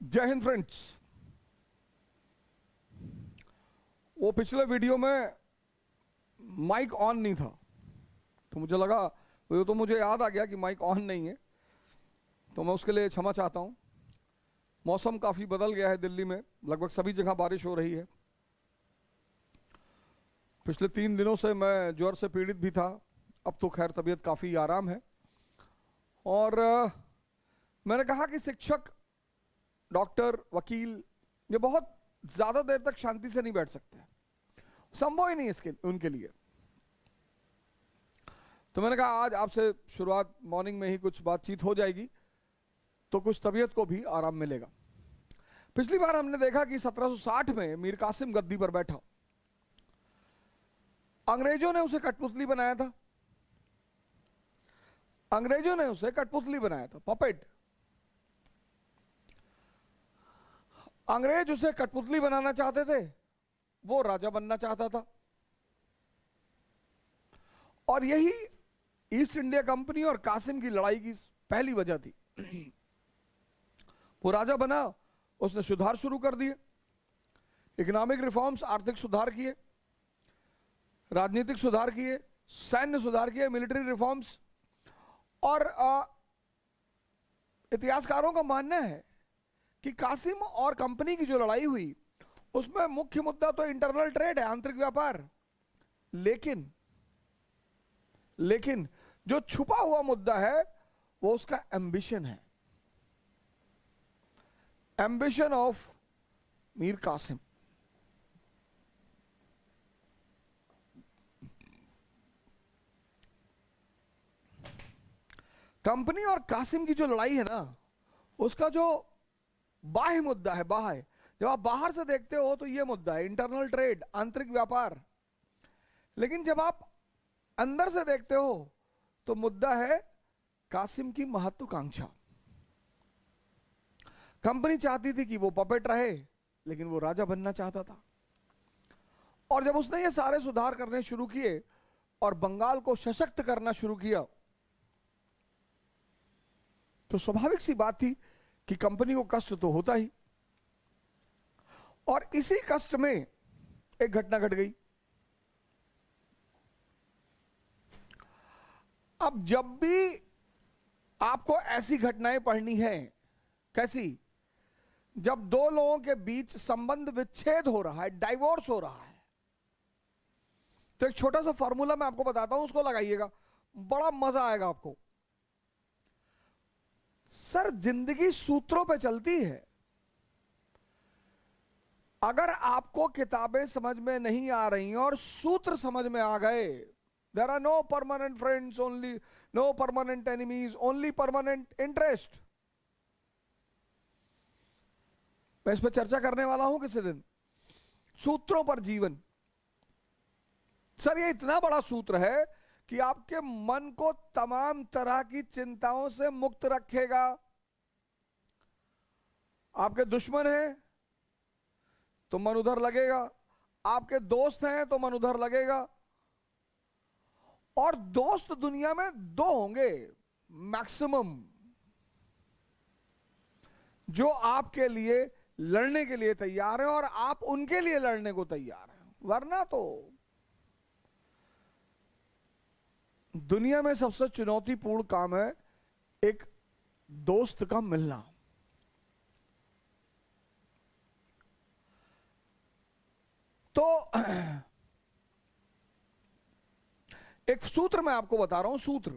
जय हिंद फ्रेंड्स। वो पिछले वीडियो में माइक ऑन नहीं था, तो मुझे लगा, वो तो मुझे याद आ गया कि माइक ऑन नहीं है, तो मैं उसके लिए क्षमा चाहता हूँ। मौसम काफ़ी बदल गया है दिल्ली में, लगभग सभी जगह बारिश हो रही है। पिछले 3 दिनों से मैं ज्वर से पीड़ित भी था, अब तो खैर तबीयत काफ़ी आराम है। और मैंने कहा कि शिक्षक, डॉक्टर, वकील ये बहुत ज़्यादा देर तक शांति से नहीं बैठ सकते, संभव ही नहीं इसके उनके लिए। तो मैंने कहा आज आपसे शुरुआत मॉर्निंग में ही कुछ बातचीत हो जाएगी तो कुछ तबीयत को भी आराम मिलेगा। पिछली बार हमने देखा कि 1760 में मीर कासिम गद्दी पर बैठा, अंग्रेजों ने उसे कठपुतली बनाया था, अंग्रेजों ने उसे कठपुतली बनाया था, पपेट। अंग्रेज उसे कठपुतली बनाना चाहते थे, वो राजा बनना चाहता था। और यही ईस्ट इंडिया कंपनी और कासिम की लड़ाई की पहली वजह थी। वो राजा बना, उसने सुधार शुरू कर दिए, इकोनॉमिक रिफॉर्म्स, आर्थिक सुधार किए, राजनीतिक सुधार किए, सैन्य सुधार किए, मिलिट्री रिफॉर्म्स। और इतिहासकारों का मानना है कि कासिम और कंपनी की जो लड़ाई हुई उसमें मुख्य मुद्दा तो इंटरनल ट्रेड है, आंतरिक व्यापार। लेकिन जो छुपा हुआ मुद्दा है वो उसका एम्बिशन है, ambition of Mir Qasim. Company और कासिम की जो लड़ाई है ना, उसका जो बाह्य मुद्दा है, बाह्य, जब आप बाहर से देखते हो तो ये मुद्दा है इंटरनल ट्रेड, आंतरिक व्यापार। लेकिन जब आप अंदर से देखते हो तो मुद्दा है कासिम की महत्वाकांक्षा। कंपनी चाहती थी कि वो पपेट रहे, लेकिन वो राजा बनना चाहता था। और जब उसने ये सारे सुधार करने शुरू किए और बंगाल को सशक्त करना शुरू किया, तो स्वाभाविक सी बात थी कि कंपनी को कष्ट तो होता ही। और इसी कष्ट में एक घटना घट गई। अब जब भी आपको ऐसी घटनाएं पढ़नी है, कैसी, जब दो लोगों के बीच संबंध विच्छेद हो रहा है, डाइवोर्स हो रहा है, तो एक छोटा सा फॉर्मूला मैं आपको बताता हूं, उसको लगाइएगा, बड़ा मजा आएगा आपको। सर, जिंदगी सूत्रों पे चलती है। अगर आपको किताबें समझ में नहीं आ रही और सूत्र समझ में आ गए, there are no permanent friends, only no permanent enemies, only permanent interest. मैं इस पर चर्चा करने वाला हूं किसी दिन, सूत्रों पर जीवन। सर, ये इतना बड़ा सूत्र है कि आपके मन को तमाम तरह की चिंताओं से मुक्त रखेगा। आपके दुश्मन हैं तो मन उधर लगेगा, आपके दोस्त हैं तो मन उधर लगेगा। और दोस्त दुनिया में 2 होंगे मैक्सिमम, जो आपके लिए लड़ने के लिए तैयार हैं और आप उनके लिए लड़ने को तैयार हैं। वरना तो दुनिया में सबसे चुनौतीपूर्ण काम है एक दोस्त का मिलना। तो एक सूत्र मैं आपको बता रहा हूं, सूत्र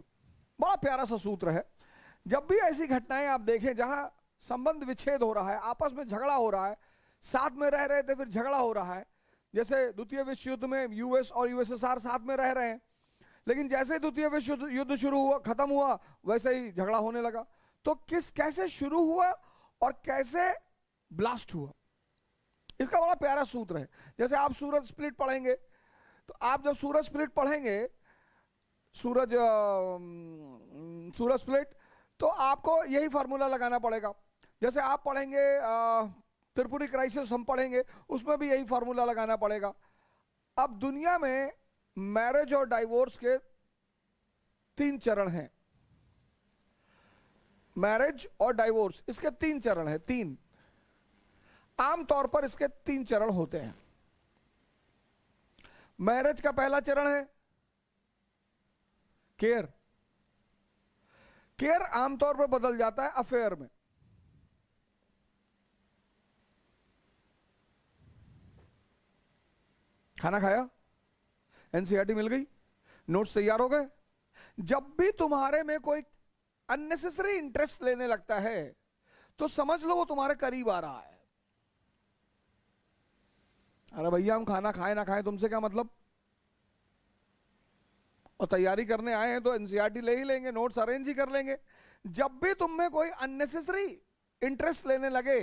बड़ा प्यारा सा सूत्र है। जब भी ऐसी घटनाएं आप देखें जहां संबंध विच्छेद हो रहा है, आपस में झगड़ा हो रहा है, साथ में रह रहे थे फिर झगड़ा हो रहा है, जैसे द्वितीय विश्व युद्ध में यूएस और यूएसएसआर साथ में रह रहे हैं, लेकिन जैसे द्वितीय विश्व युद्ध शुरू हुआ, खत्म हुआ, वैसे ही झगड़ा होने लगा। तो कैसे शुरू हुआ और कैसे ब्लास्ट हुआ, इसका बड़ा प्यारा सूत्र है। जैसे आप सूरज स्प्लिट पढ़ेंगे, तो आप जब सूरज स्प्लिट पढ़ेंगे, सूरज स्प्लिट, तो आपको यही फार्मूला लगाना पड़ेगा। जैसे आप पढ़ेंगे त्रिपुरी क्राइसिस, हम पढ़ेंगे, उसमें भी यही फार्मूला लगाना पड़ेगा। अब दुनिया में मैरिज और डाइवोर्स के 3 चरण हैं। मैरिज और डाइवोर्स, इसके 3 चरण हैं, 3। आमतौर पर इसके 3 चरण होते हैं। मैरिज का पहला चरण है केयर। केयर आमतौर पर बदल जाता है अफेयर में। खाना खाया, एनसीईआरटी मिल गई, नोट्स तैयार हो गए। जब भी तुम्हारे में कोई अननेसेसरी इंटरेस्ट लेने लगता है तो समझ लो वो तुम्हारे करीब आ रहा है। अरे भैया हम खाना खाए ना खाए तुमसे क्या मतलब, और तैयारी करने आए हैं तो एनसीईआरटी ले ही लेंगे, नोट्स अरेंज ही कर लेंगे। जब भी तुम में कोई अननेसेसरी इंटरेस्ट लेने लगे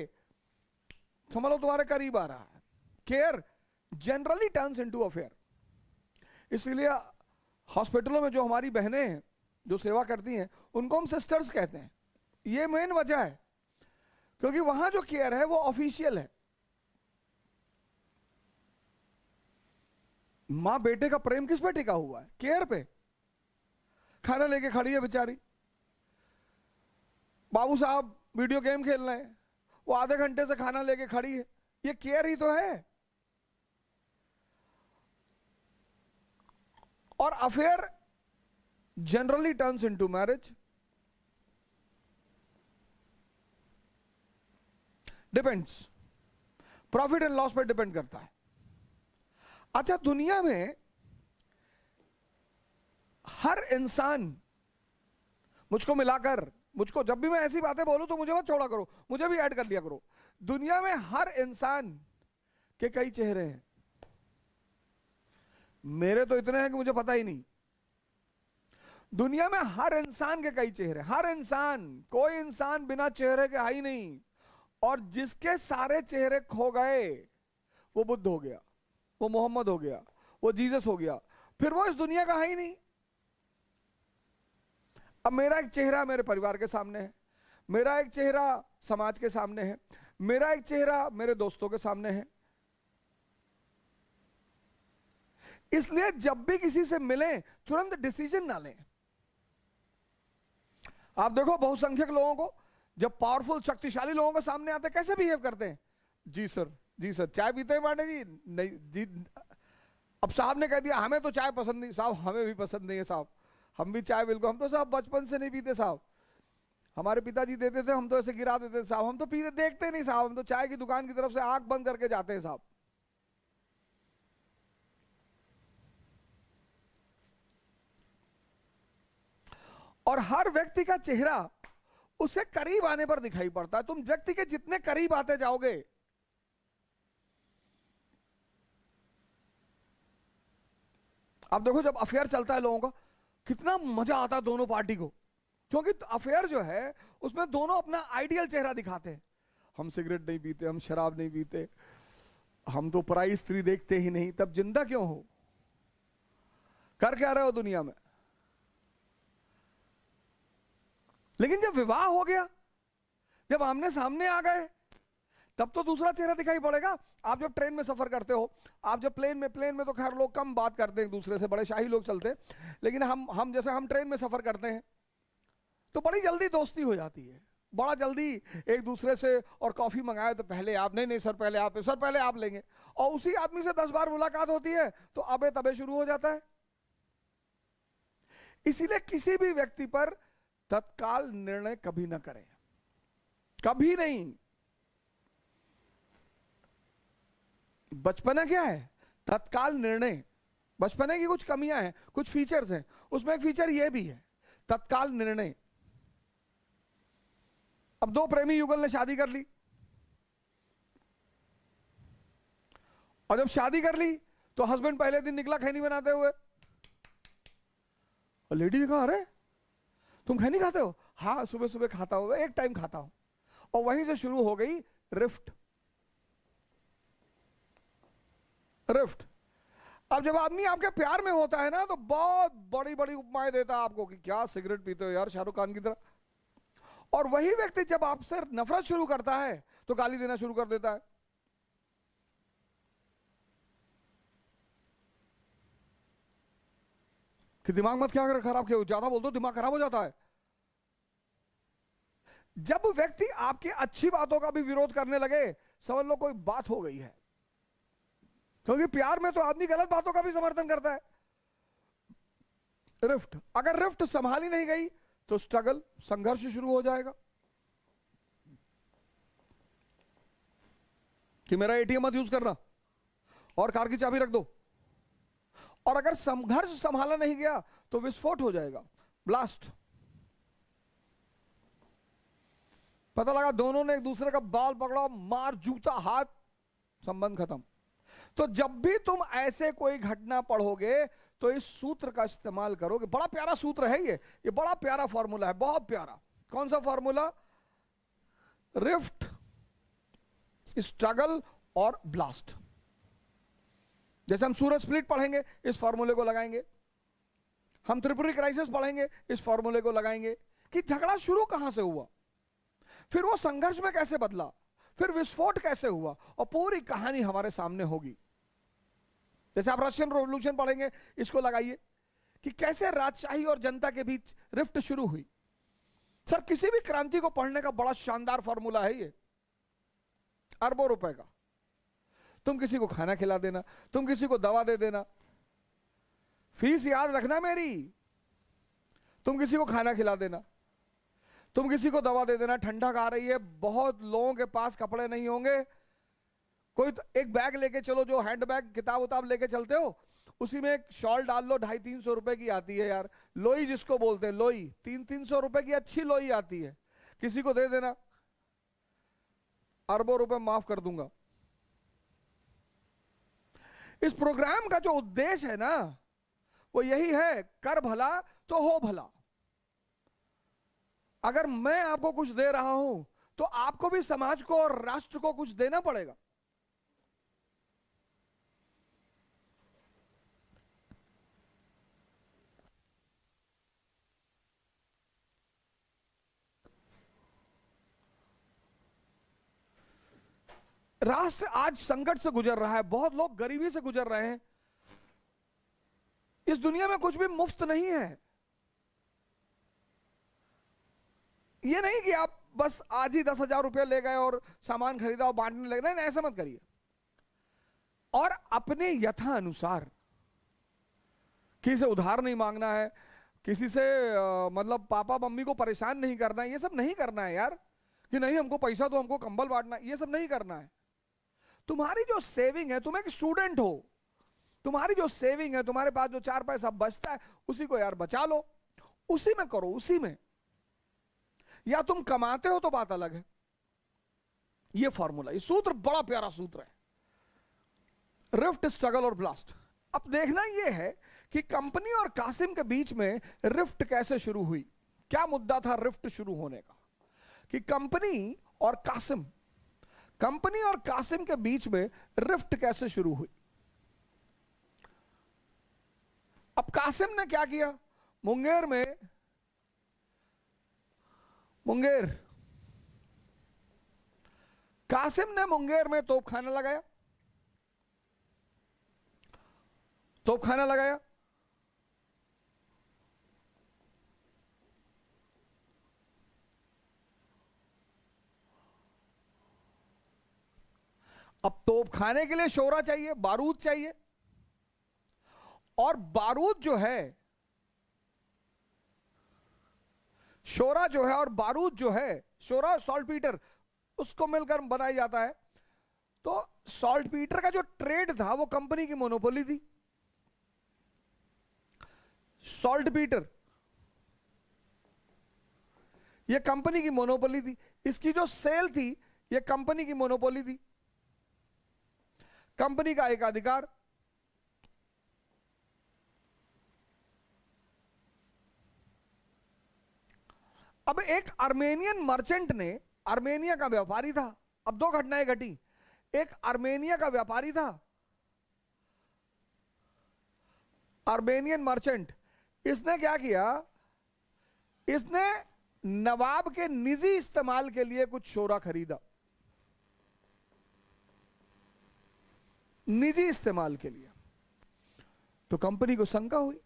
समझ लो तुम्हारे करीब आ रहा है। Care generally turns into affair. इसलिए हॉस्पिटलों में जो हमारी बहनें हैं जो सेवा करती हैं उनको हम सिस्टर्स कहते हैं। ये मेन वजह है क्योंकि वहां जो केयर है वो ऑफिशियल है। मां बेटे का प्रेम किस पे टिका हुआ है? केयर पे। खाना लेके खड़ी है बेचारी, बाबू साहब वीडियो गेम खेल रहे हैं, वो आधे घंटे से खाना लेके खड़ी है, ये केयर ही तो है। और affair generally turns into marriage. Depends, profit and loss पर डिपेंड करता है। अच्छा, दुनिया में हर इंसान, मुझको मिलाकर, मुझको जब भी मैं ऐसी बातें बोलूं तो मुझे मत छोड़ा करो, मुझे भी ऐड कर लिया करो। दुनिया में हर इंसान के कई चेहरे हैं। मेरे तो इतने हैं कि मुझे पता ही नहीं। दुनिया में हर इंसान के कई चेहरे, हर इंसान, कोई इंसान बिना चेहरे के है ही नहीं। और जिसके सारे चेहरे खो गए वो बुद्ध हो गया, वो मोहम्मद हो गया, वो जीसस हो गया, फिर वो इस दुनिया का है ही नहीं। अब मेरा एक चेहरा मेरे परिवार के सामने है, मेरा एक चेहरा समाज के सामने है, मेरा एक चेहरा मेरे दोस्तों के सामने है। इसलिए जब भी किसी से मिलें तुरंत डिसीजन ना लें। आप देखो बहुसंख्यक लोगों को, जब पावरफुल शक्तिशाली लोगों के सामने आते कैसे बिहेव करते हैं। जी सर, जी सर, चाय पीते हैं पांडे जी? नहीं जी। अब साहब ने कह दिया हमें तो चाय पसंद नहीं। साहब हमें भी पसंद नहीं है साहब, हम भी चाय बिल्कुल, हम तो साहब बचपन से नहीं पीते साहब, हमारे पिताजी देते थे हम तो ऐसे गिरा देते थे साहब, हम तो पीते देखते नहीं साहब, हम तो चाय की दुकान की तरफ से आंख बंद करके जाते हैं साहब। और हर व्यक्ति का चेहरा उससे करीब आने पर दिखाई पड़ता है। तुम व्यक्ति के जितने करीब आते जाओगे अब देखो जब अफेयर चलता है लोगों का कितना मजा आता है दोनों पार्टी को, क्योंकि अफेयर जो है उसमें दोनों अपना आइडियल चेहरा दिखाते हैं। हम सिगरेट नहीं पीते, हम शराब नहीं पीते, हम तो पराई स्त्री देखते ही नहीं। तब जिंदा क्यों हो? कर क्या रहे हो दुनिया में? लेकिन जब विवाह हो गया, जब आमने सामने आ गए, तब तो दूसरा चेहरा दिखाई पड़ेगा। आप जब ट्रेन में सफर करते हो, आप जब प्लेन में तो खैर लोग कम बात करते हैं एक दूसरे से, बड़े शाही लोग चलते हैं। लेकिन हम जैसे हम ट्रेन में सफर करते हैं तो बड़ी जल्दी दोस्ती हो जाती है, बड़ा जल्दी एक दूसरे से। और कॉफी मंगाए तो पहले आप, नहीं नहीं सर पहले आप, सर पहले आप लेंगे। और उसी आदमी से 10 बार मुलाकात होती है तो अबे तबे शुरू हो जाता है। इसीलिए किसी भी व्यक्ति पर तत्काल निर्णय कभी ना करें, कभी नहीं। बचपना क्या है? तत्काल निर्णय। बचपने की कुछ कमियां हैं, कुछ फीचर्स हैं, उसमें एक फीचर यह भी है तत्काल निर्णय। अब 2 प्रेमी युगल ने शादी कर ली, और जब शादी कर ली तो हस्बैंड पहले दिन निकला खैनी बनाते हुए, और लेडी ने कहा अरे तुम खैनी खाते हो? हाँ सुबह सुबह खाता हूं, एक टाइम खाता हूं। और वहीं से शुरू हो गई रिफ्ट। रिफ्ट। अब जब आदमी आपके प्यार में होता है ना तो बहुत बड़ी बड़ी उपमाएं देता है आपको कि क्या सिगरेट पीते हो यार शाहरुख खान की तरह। और वही व्यक्ति जब आपसे नफरत शुरू करता है तो गाली देना शुरू कर देता है। कि दिमाग मत क्या खराब किया, ज्यादा बोल दो दिमाग खराब हो जाता है। जब व्यक्ति आपकी अच्छी बातों का भी विरोध करने लगे समझ लो कोई बात हो गई है, क्योंकि प्यार में तो आदमी गलत बातों का भी समर्थन करता है। रिफ्ट, अगर रिफ्ट संभाली नहीं गई तो स्ट्रगल, संघर्ष शुरू हो जाएगा कि मेरा एटीएम मत यूज करना और कार की चाबी रख दो। और अगर संघर्ष संभाला नहीं गया तो विस्फोट हो जाएगा, ब्लास्ट। पता लगा दोनों ने एक दूसरे का बाल पकड़ा, मार, जूता, हाथ, संबंध खत्म। तो जब भी तुम ऐसे कोई घटना पढ़ोगे तो इस सूत्र का इस्तेमाल करोगे। बड़ा प्यारा सूत्र है ये बड़ा प्यारा फॉर्मूला है, बहुत प्यारा। कौन सा फॉर्मूला? रिफ्ट, स्ट्रगल और ब्लास्ट। जैसे हम सूरज स्प्लिट पढ़ेंगे, इस फॉर्मूले को लगाएंगे। हम त्रिपुरी क्राइसिस पढ़ेंगे, इस फॉर्मूले को लगाएंगे कि झगड़ा शुरू कहां से हुआ, फिर वो संघर्ष में कैसे बदला, फिर विस्फोट कैसे हुआ, और पूरी कहानी हमारे सामने होगी। जैसे आप रशियन रेवोल्यूशन पढ़ेंगे, इसको लगाइए कि कैसे राजशाही और जनता के बीच रिफ्ट शुरू हुई। सर, किसी भी क्रांति को पढ़ने का बड़ा शानदार फॉर्मूला है ये, अरबों रुपए का। तुम किसी को खाना खिला देना, तुम किसी को दवा दे देना, फीस याद रखना मेरी, तुम किसी को खाना खिला देना, तुम किसी को दवा दे देना। ठंडा आ रही है, बहुत लोगों के पास कपड़े नहीं होंगे, कोई तो एक बैग लेके चलो, जो हैंड बैग किताब उताब लेके चलते हो, उसी में एक शॉल डाल लो, 250-300 रुपए की आती है यार, लोई जिसको बोलते हैं, लोई 300-300 रुपए की अच्छी लोई आती है, किसी को दे देना, अरबों रुपए माफ कर दूंगा। इस प्रोग्राम का जो उद्देश्य है ना, वो यही है, कर भला तो हो भला। अगर मैं आपको कुछ दे रहा हूं तो आपको भी समाज को और राष्ट्र को कुछ देना पड़ेगा। राष्ट्र आज संकट से गुजर रहा है, बहुत लोग गरीबी से गुजर रहे हैं। इस दुनिया में कुछ भी मुफ्त नहीं है। ये नहीं कि आप बस आज ही 10,000 रुपये ले गए और सामान खरीदा और बांटने लगे, नहीं, ऐसा मत करिए। और अपने यथा अनुसार, किसी से उधार नहीं मांगना है, किसी से मतलब पापा मम्मी को परेशान नहीं करना है, ये सब नहीं करना है यार, कि नहीं हमको पैसा दो, हमको कंबल बांटना है, ये सब नहीं करना है। तुम्हारी जो सेविंग है, तुम एक स्टूडेंट हो, तुम्हारी जो सेविंग है, तुम्हारे पास जो 4 पैसा बचता है, उसी को यार बचा लो, उसी में करो, उसी में। या तुम कमाते हो तो बात अलग है। ये फॉर्मूला, ये सूत्र बड़ा प्यारा सूत्र है, रिफ्ट, स्ट्रगल और ब्लास्ट। अब देखना यह है कि कंपनी और कासिम के बीच में रिफ्ट कैसे शुरू हुई। क्या मुद्दा था रिफ्ट शुरू होने का? कि कंपनी और कासिम के बीच में रिफ्ट कैसे शुरू हुई। अब कासिम ने क्या किया, कासिम ने मुंगेर में तोपखाना लगाया। अब तोपखाने के लिए शोरा चाहिए, बारूद चाहिए, और बारूद जो है, शोरा जो है और बारूद जो है, शोरा सॉल्टपीटर, उसको मिलकर बनाया जाता है। तो सॉल्टपीटर का जो ट्रेड था वो कंपनी की मोनोपोली थी। सॉल्टपीटर ये कंपनी की मोनोपोली थी, इसकी जो सेल थी ये कंपनी की मोनोपोली थी, कंपनी का एक अधिकार। अब एक आर्मेनियन मर्चेंट ने, आर्मेनिया का व्यापारी था, अब 2 घटनाएं घटी। एक आर्मेनिया का व्यापारी था, आर्मेनियन मर्चेंट, इसने क्या किया, इसने नवाब के निजी इस्तेमाल के लिए कुछ शोरा खरीदा, निजी इस्तेमाल के लिए। तो कंपनी को शंका हुई,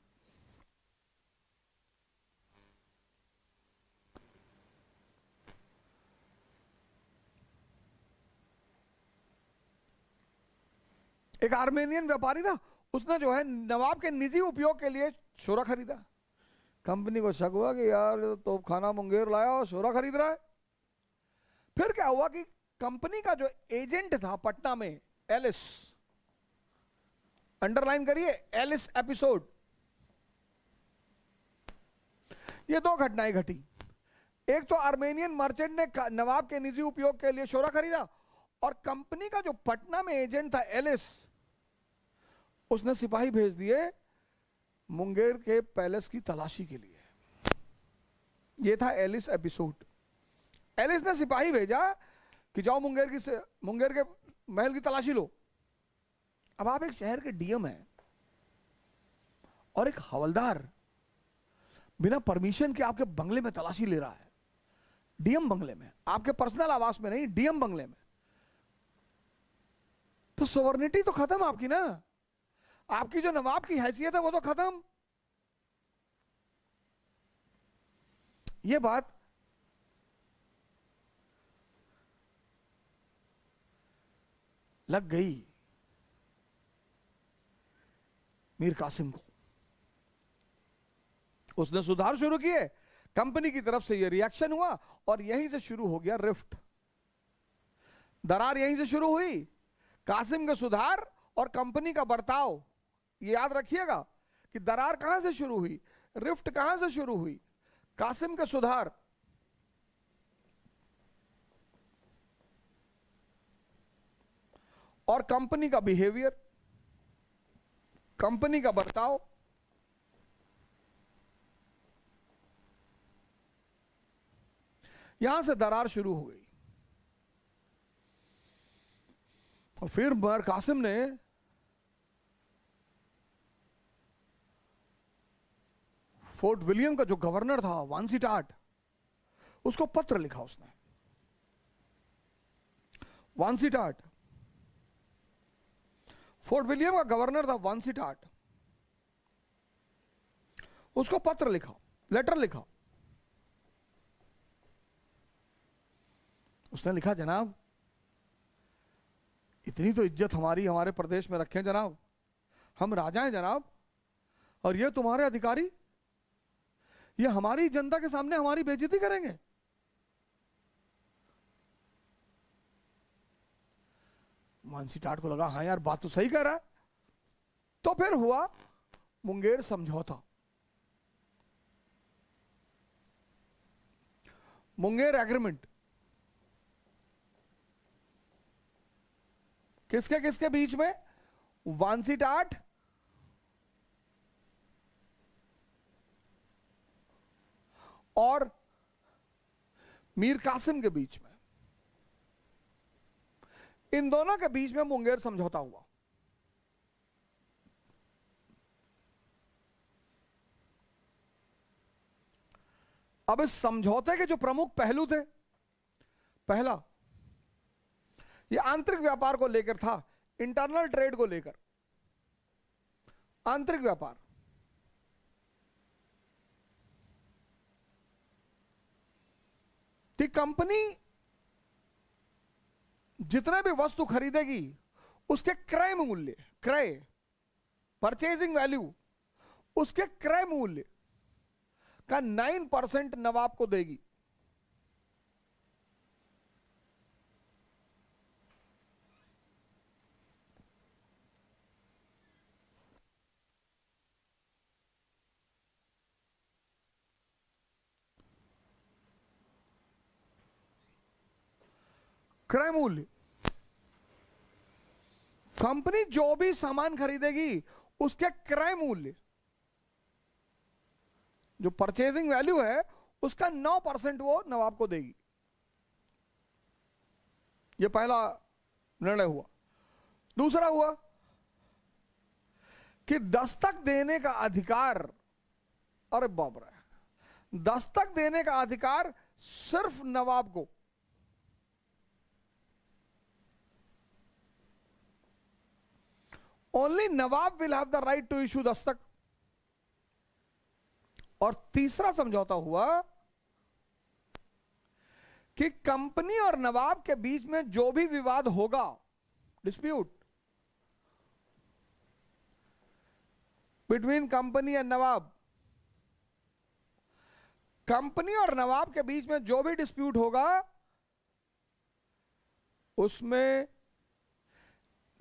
एक आर्मेनियन व्यापारी था, उसने जो है नवाब के निजी उपयोग के लिए शोरा खरीदा। कंपनी को शक हुआ कि यार ये तो खाना मुंगेर लाया और शोरा खरीद रहा है। फिर क्या हुआ कि कंपनी का जो एजेंट था पटना में, एलिस, अंडरलाइन करिए, एलिस एपिसोड, ये दो घटनाएं घटी। एक तो आर्मेनियन मर्चेंट ने नवाब के निजी उपयोग के लिए शोरा खरीदा, और कंपनी का जो पटना में एजेंट था एलिस, उसने सिपाही भेज दिए मुंगेर के पैलेस की तलाशी के लिए। यह था एलिस एपिसोड। एलिस ने सिपाही भेजा कि जाओ मुंगेर के महल की तलाशी लो। अब आप एक शहर के डीएम हैं और एक हवलदार बिना परमिशन के आपके बंगले में तलाशी ले रहा है, डीएम बंगले में, आपके पर्सनल आवास में नहीं, डीएम बंगले में। तो सोवर्निटी तो खत्म आपकी ना, आपकी जो नवाब की हैसियत है वो तो खत्म। ये बात लग गई मीर कासिम को। उसने सुधार शुरू किए, कंपनी की तरफ से यह रिएक्शन हुआ और यहीं से शुरू हो गया रिफ्ट। दरार यहीं से शुरू हुई, कासिम के सुधार और कंपनी का बर्ताव। ये याद रखिएगा कि दरार कहां से शुरू हुई, रिफ्ट कहां से शुरू हुई, कासिम के सुधार। और कंपनी का बिहेवियर, कंपनी का बर्ताव। यहां से दरार शुरू हो गई। और फिर मीर कासिम ने फोर्ट विलियम का जो गवर्नर था वांसीटाट, उसको पत्र लिखा उसने। वांसीटाट, फोर्ट विलियम का गवर्नर था वांसीटाट, उसको पत्र लिखा, लेटर लिखा। उसने लिखा, जनाब इतनी तो इज्जत हमारी हमारे प्रदेश में रखें जनाब, हम राजा हैं जनाब, और ये तुम्हारे अधिकारी ये हमारी जनता के सामने हमारी बेइज्जती करेंगे। वांसीटाट को लगा हाँ यार बात तो सही कह रहा है। तो फिर हुआ मुंगेर समझौता, मुंगेर एग्रीमेंट। किसके किसके बीच में? वांसीटाट और मीर कासिम के बीच में। इन दोनों के बीच में मुंगेर समझौता हुआ। अब इस समझौते के जो प्रमुख पहलू थे, पहला ये आंतरिक व्यापार को लेकर था, इंटरनल ट्रेड को लेकर। आंतरिक व्यापार, कि कंपनी जितने भी वस्तु खरीदेगी उसके क्रय मूल्य, क्रय परचेजिंग वैल्यू, उसके क्रय मूल्य का 9% नवाब को देगी। क्रय मूल्य, कंपनी जो भी सामान खरीदेगी उसके क्रय मूल्य, जो परचेजिंग वैल्यू है, उसका 9% वो नवाब को देगी। ये पहला निर्णय हुआ। दूसरा हुआ कि दस्तक देने का अधिकार, अरे बाप रे, दस्तक देने का अधिकार सिर्फ नवाब को। Only nawab will have the right to issue dastak. और तीसरा समझौता हुआ कि कंपनी और नवाब के बीच में जो भी विवाद होगा, dispute, between company and Nawab. Company और नवाब के बीच में जो भी डिस्प्यूट होगा उसमें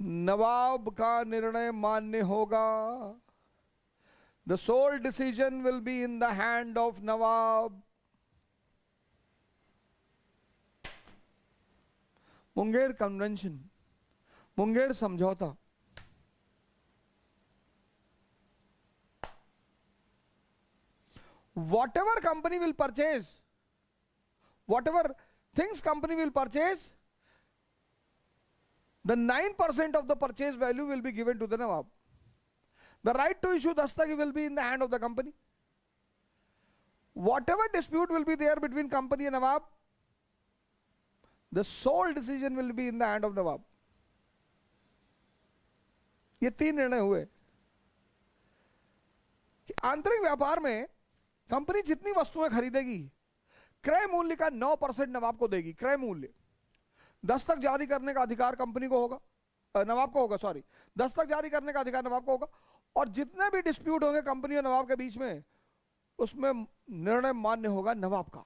नवाब का निर्णय मान्य होगा। The sole decision will be in the hand of nawab. Munger convention, Munger समझौता। Whatever company will purchase, whatever things company will purchase, the 9% of the purchase value will be given to the Nawab. The right to issue dastagi will be in the hand of the company. Whatever dispute will be there between company and Nawab, the sole decision will be in the hand of Nawab. ये तीन निर्णय हुए कि आंतरिक व्यापार में company जितनी वस्तुएं खरीदेगी क्रय मूल्य का 9% नवाब को देगी। क्रय मूल्य, दस्तक जारी करने का अधिकार कंपनी को होगा, नवाब को होगा, सॉरी, दस्तक जारी करने का अधिकार नवाब को होगा। और जितने भी डिस्प्यूट होंगे कंपनी और नवाब के बीच में, उसमें निर्णय मान्य होगा नवाब का।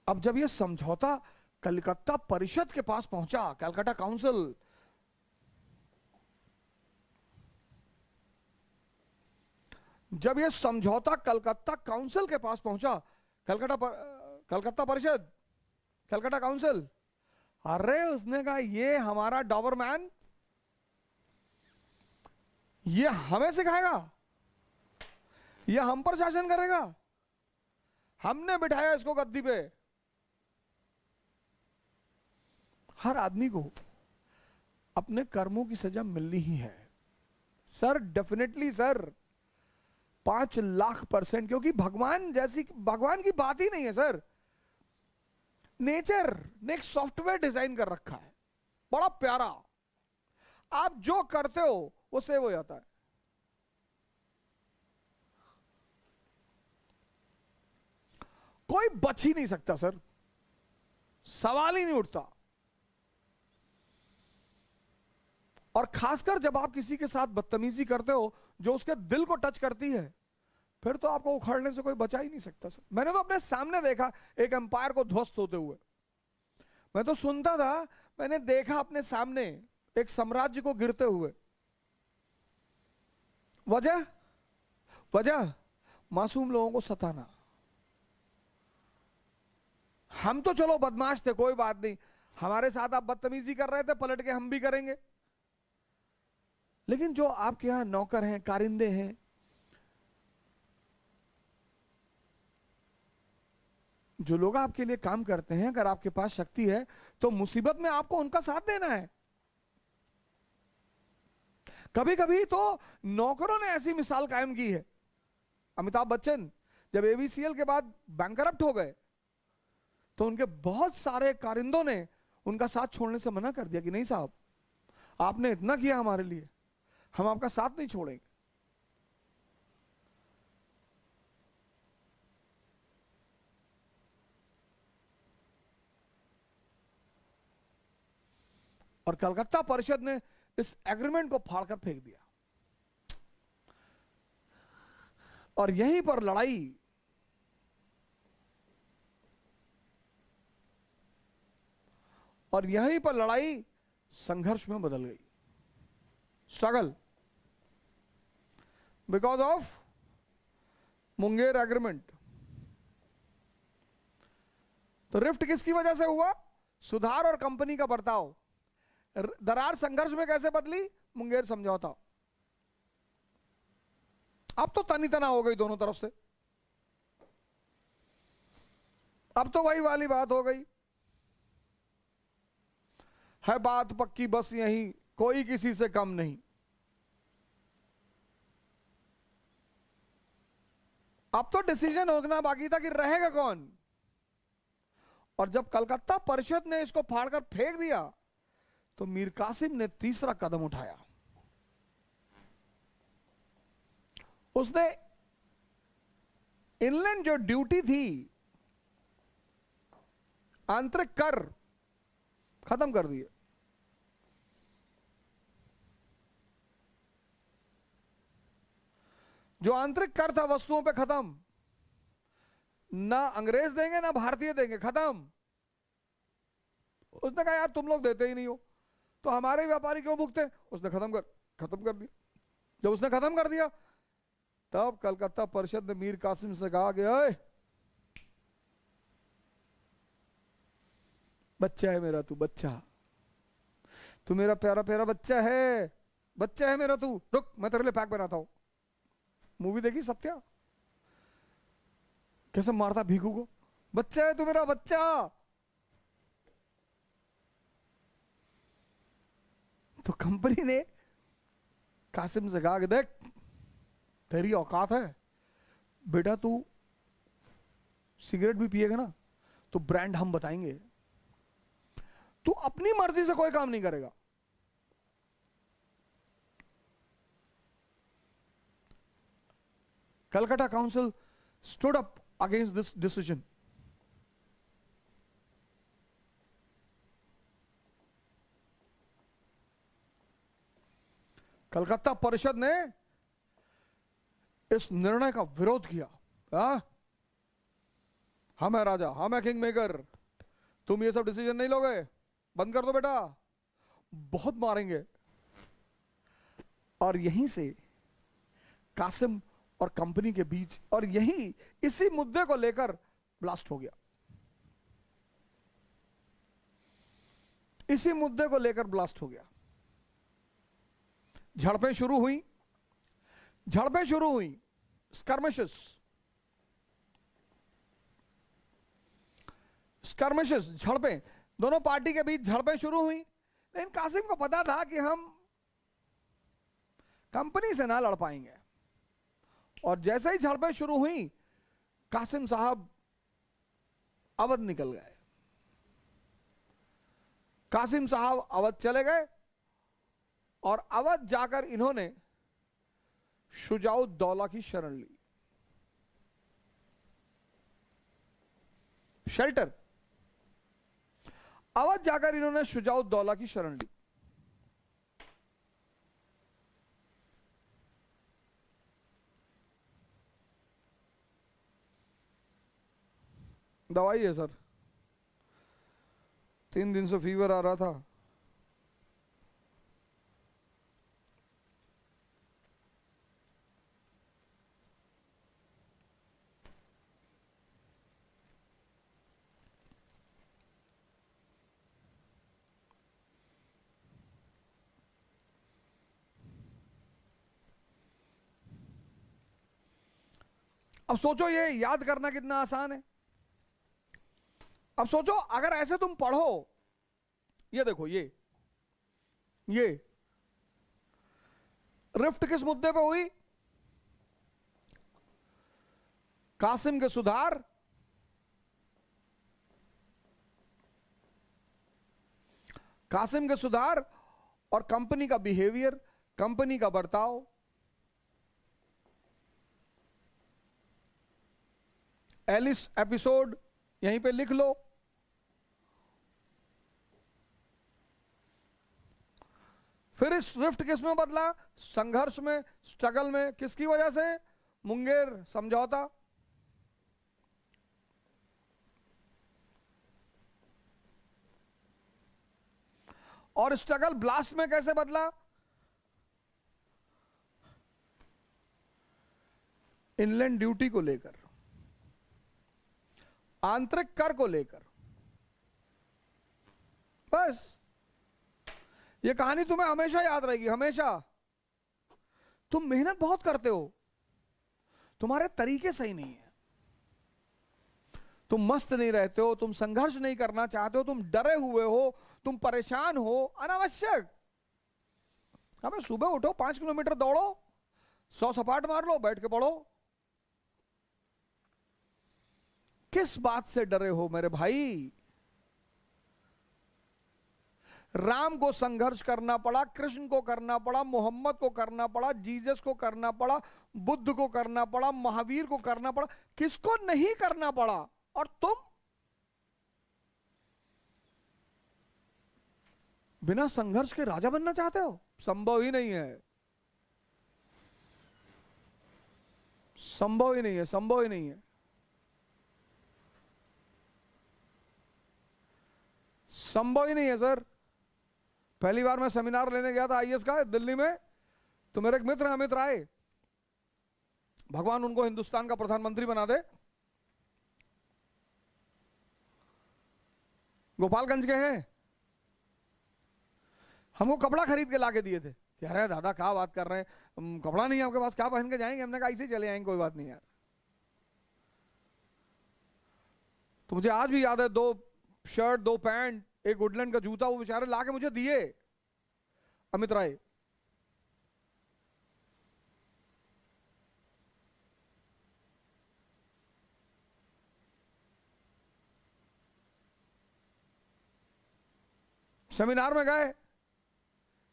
अब जब यह समझौता कलकत्ता परिषद के पास पहुंचा, कलकत्ता काउंसिल, जब यह समझौता कलकत्ता काउंसिल के पास पहुंचा, कलकत्ता परिषद, कलकत्ता काउंसिल, अरे उसने कहा ये हमारा डॉबरमैन, ये हमें सिखाएगा, ये हम पर शासन करेगा, हमने बिठाया इसको गद्दी पे। हर आदमी को अपने कर्मों की सजा मिलनी ही है सर, डेफिनेटली सर, 5 लाख%, क्योंकि भगवान की बात ही नहीं है सर। नेचर ने एक सॉफ्टवेयर डिजाइन कर रखा है बड़ा प्यारा, आप जो करते हो वो सेव हो जाता है। कोई बच ही नहीं सकता सर, सवाल ही नहीं उठता। और खासकर जब आप किसी के साथ बदतमीजी करते हो जो उसके दिल को टच करती है, फिर तो आपको उखाड़ने से कोई बचा ही नहीं सकता सर। मैंने तो अपने सामने देखा एक एम्पायर को ध्वस्त होते हुए, मैं तो सुनता था, मैंने देखा अपने सामने एक साम्राज्य को गिरते हुए। वजह मासूम लोगों को सताना। हम तो चलो बदमाश थे, कोई बात नहीं, हमारे साथ आप बदतमीजी कर रहे थे, पलट के हम भी करेंगे। लेकिन जो आपके यहां नौकर हैं, कारिंदे हैं, जो लोग आपके लिए काम करते हैं, अगर आपके पास शक्ति है तो मुसीबत में आपको उनका साथ देना है। कभी कभी तो नौकरों ने ऐसी मिसाल कायम की है। अमिताभ बच्चन जब एबीसीएल के बाद बैंकरप्ट हो गए तो उनके बहुत सारे कारिंदों ने उनका साथ छोड़ने से मना कर दिया कि नहीं साहब, आपने इतना किया हमारे लिए, हम आपका साथ नहीं छोड़ेंगे। और कलकत्ता परिषद ने इस एग्रीमेंट को फाड़कर फेंक दिया। और यहीं पर लड़ाई संघर्ष में बदल गई। Struggle because of Munger agreement. तो रिफ्ट किसकी वजह से हुआ? सुधार और कंपनी का बर्ताव। दरार संघर्ष में कैसे बदली? मुंगेर समझौता। अब तो तनी तना हो गई दोनों तरफ से, अब तो वही वाली बात हो गई है, बात पक्की बस यही, कोई किसी से कम नहीं। अब तो डिसीजन होना बाकी था कि रहेगा कौन। और जब कलकत्ता परिषद ने इसको फाड़कर फेंक दिया तो मीर कासिम ने तीसरा कदम उठाया। उसने इनलैंड जो ड्यूटी थी, आंतरिक कर खत्म कर दिए। जो आंतरिक कर था वस्तुओं पे खत्म, ना अंग्रेज देंगे ना भारतीय देंगे, खत्म। उसने कहा यार तुम लोग देते ही नहीं हो तो हमारे व्यापारी क्यों भुगते, उसने खत्म कर दिया। जब उसने खत्म कर दिया तब कलकत्ता परिषद ने मीर कासिम से कहा कि ओए बच्चा है मेरा तू मेरा प्यारा प्यारा बच्चा है मेरा, तू रुक मैं तेरे लिए पैक बनाता हूं। मूवी देखी सत्या, कैसे मारता भीखू को, बच्चा है तू मेरा बच्चा। तो कंपनी ने कासिम से कहा कि देख तेरी औकात है बेटा, तू सिगरेट भी पिएगा ना तो ब्रांड हम बताएंगे, तू अपनी मर्जी से कोई काम नहीं करेगा। Calcutta council stood up against this decision. Calcutta परिषद ने इस निर्णय का विरोध किया। हम है राजा, हम है किंग मेकर, तुम ये सब डिसीजन नहीं लोगे, बंद कर दो बेटा, बहुत मारेंगे। और यहीं से कासिम और कंपनी के बीच, और यही इसी मुद्दे को लेकर ब्लास्ट हो गया, इसी मुद्दे को लेकर ब्लास्ट हो गया। झड़पें शुरू हुई, स्कर्मिशेस, झड़पें, दोनों पार्टी के बीच झड़पें शुरू हुई। लेकिन कासिम को पता था कि हम कंपनी से ना लड़ पाएंगे, और जैसे ही झड़पें शुरू हुई कासिम साहब अवध निकल गए। कासिम साहब अवध चले गए और अवध जाकर इन्होंने शुजाउद्दौला की शरण ली, शेल्टर। अवध जाकर इन्होंने शुजाउद्दौला की शरण ली। दवाई है सर, 3 दिन से फीवर आ रहा था। अब सोचो ये याद करना कितना आसान है। अब सोचो अगर ऐसे तुम पढ़ो, ये देखो ये रिफ्ट किस मुद्दे पे हुई, कासिम के सुधार, और कंपनी का बिहेवियर, कंपनी का बर्ताव। एलिस एपिसोड यहीं पे लिख लो। फिर इस रिफ्ट किस में बदला, संघर्ष में, स्ट्रगल में, किसकी वजह से, मुंगेर समझौता। और स्ट्रगल ब्लास्ट में कैसे बदला, इनलैंड ड्यूटी को लेकर, आंतरिक कर को लेकर। बस ये कहानी तुम्हें हमेशा याद रहेगी, हमेशा। तुम मेहनत बहुत करते हो, तुम्हारे तरीके सही नहीं है, तुम मस्त नहीं रहते हो, तुम संघर्ष नहीं करना चाहते हो, तुम डरे हुए हो, तुम परेशान हो, अनावश्यक। हमें सुबह उठो, 5 किलोमीटर दौड़ो, 100 सपाट मार लो, बैठ के पढ़ो। किस बात से डरे हो मेरे भाई? राम को संघर्ष करना पड़ा, कृष्ण को करना पड़ा, मोहम्मद को करना पड़ा, जीसस को करना पड़ा, बुद्ध को करना पड़ा, महावीर को करना पड़ा, किसको नहीं करना पड़ा? और तुम बिना संघर्ष के राजा बनना चाहते हो? संभव ही नहीं है। संभव ही नहीं है, संभव ही नहीं है। संभव ही नहीं है सर। पहली बार मैं सेमिनार लेने गया था आईएएस का दिल्ली में, तो मेरे एक मित्र अमित राय, भगवान उनको हिंदुस्तान का प्रधानमंत्री बना दे, गोपालगंज के हैं, हमको कपड़ा खरीद के लाके दिए थे। कह रहे दादा क्या बात कर रहे हैं, कपड़ा नहीं है आपके पास, क्या पहन के जाएंगे? हमने कहा ऐसे ही चले आएंगे, कोई बात नहीं यार। तो मुझे आज भी याद है, 2 शर्ट 2 पैंट, एक वुडलैंड का जूता, वो बेचारे लाके मुझे दिए अमित राय। सेमिनार में गए,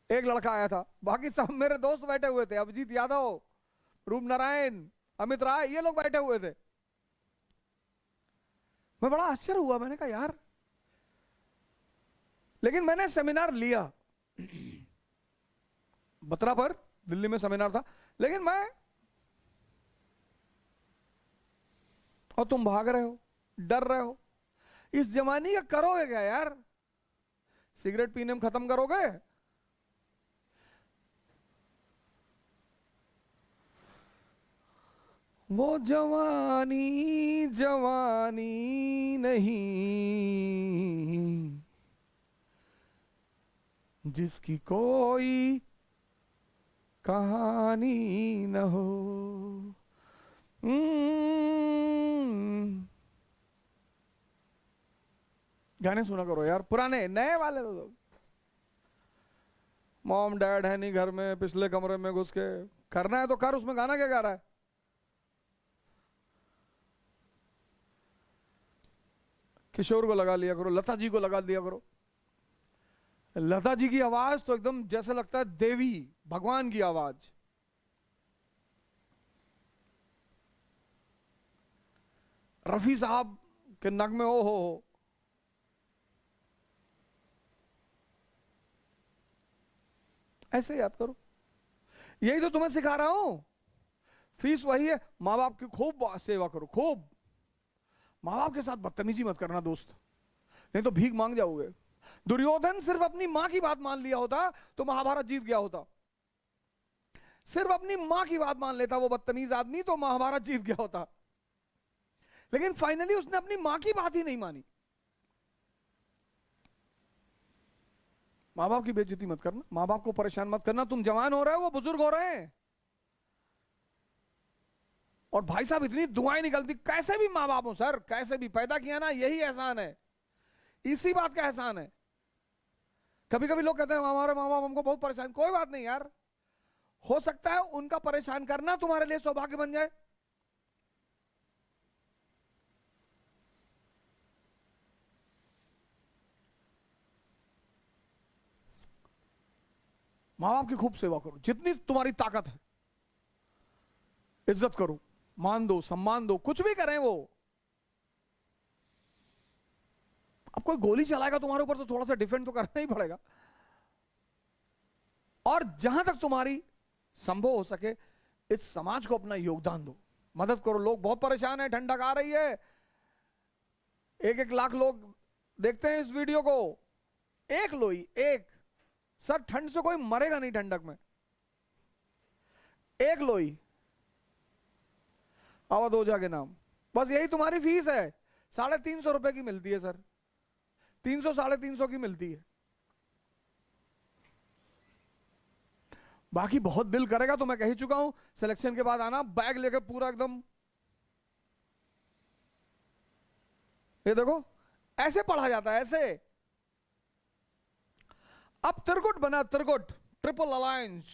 एक लड़का आया था, बाकी सब मेरे दोस्त बैठे हुए थे, अभिजीत यादव, रूप नारायण, अमित राय, ये लोग बैठे हुए थे। मैं बड़ा आश्चर्य हुआ, मैंने कहा यार, लेकिन मैंने सेमिनार लिया। बत्रा पर दिल्ली में सेमिनार था, लेकिन मैं, और तुम भाग रहे हो, डर रहे हो, इस जवानी का करोगे क्या यार? सिगरेट पीने में खत्म करोगे? वो जवानी जवानी नहीं जिसकी कोई कहानी न हो। गाने सुना करो यार, पुराने, नए वाले तो मॉम डैड है नहीं घर में, पिछले कमरे में घुस के करना है तो कर, उसमें गाना क्या गा रहा है? किशोर को लगा लिया करो, लता जी को लगा दिया करो। लता जी की आवाज तो एकदम जैसे लगता है देवी भगवान की आवाज। रफी साहब के नगमे हो, ऐसे याद करो। यही तो तुम्हें सिखा रहा हूं। फीस वही है, माँ बाप की खूब सेवा करो, खूब। माँ बाप के साथ बदतमीजी मत करना दोस्त, नहीं तो भीख मांग जाओगे। दुर्योधन सिर्फ अपनी मां की बात मान लिया होता तो महाभारत जीत गया होता। सिर्फ अपनी मां की बात मान लेता वो बदतमीज आदमी तो महाभारत जीत गया होता। लेकिन फाइनली उसने अपनी मां की बात ही नहीं मानी। माँ बाप की बेइज्जती मत करना, माँ बाप को परेशान मत करना। तुम जवान हो रहे हो, वो बुजुर्ग हो रहे हैं। और भाई साहब इतनी दुआएं निकलती, कैसे भी माँ बाप हो सर, कैसे भी पैदा किया ना, यही एहसान है, इसी बात का एहसान है। कभी कभी लोग कहते हैं हमारे माँ बाप हमको बहुत परेशान, कोई बात नहीं यार, हो सकता है उनका परेशान करना तुम्हारे लिए सौभाग्य बन जाए। माँ बाप की खूब सेवा करो, जितनी तुम्हारी ताकत है। इज्जत करो, मान दो, सम्मान दो, कुछ भी करें वो। अब कोई गोली चलाएगा तुम्हारे ऊपर तो थोड़ा सा डिफेंड तो करना ही पड़ेगा। और जहां तक तुम्हारी संभव हो सके इस समाज को अपना योगदान दो, मदद करो। लोग बहुत परेशान हैं, ठंडक आ रही है, 1-1 लाख लोग देखते हैं इस वीडियो को। एक लोई, एक सर, ठंड से कोई मरेगा नहीं ठंडक में। एक लोई अवध ओझा के नाम, बस यही तुम्हारी फीस है। 350 रुपए की मिलती है सर, 300-350 की मिलती है। बाकी बहुत दिल करेगा तो मैं कह ही चुका हूं, सिलेक्शन के बाद आना बैग लेकर पूरा एकदम। ये देखो ऐसे पढ़ा जाता है, ऐसे। अब त्रिकुट बना, Trikut, triple alliance,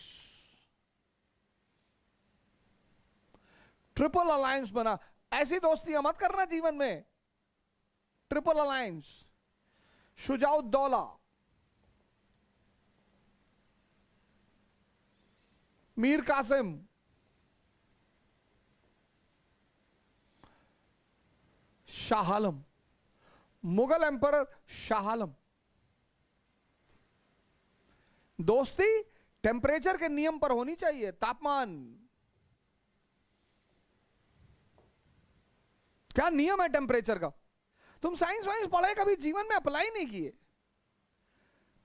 triple alliance बना। ऐसी दोस्तियां मत करना जीवन में। Triple alliance, Shujauddaula, Mir Qasim, Shah Alam, Mughal emperor Shah Alam. दोस्ती टेम्परेचर के नियम पर होनी चाहिए, तापमान। क्या नियम है टेम्परेचर का? तुम साइंस वाइंस पढ़े कभी जीवन में अप्लाई नहीं किए।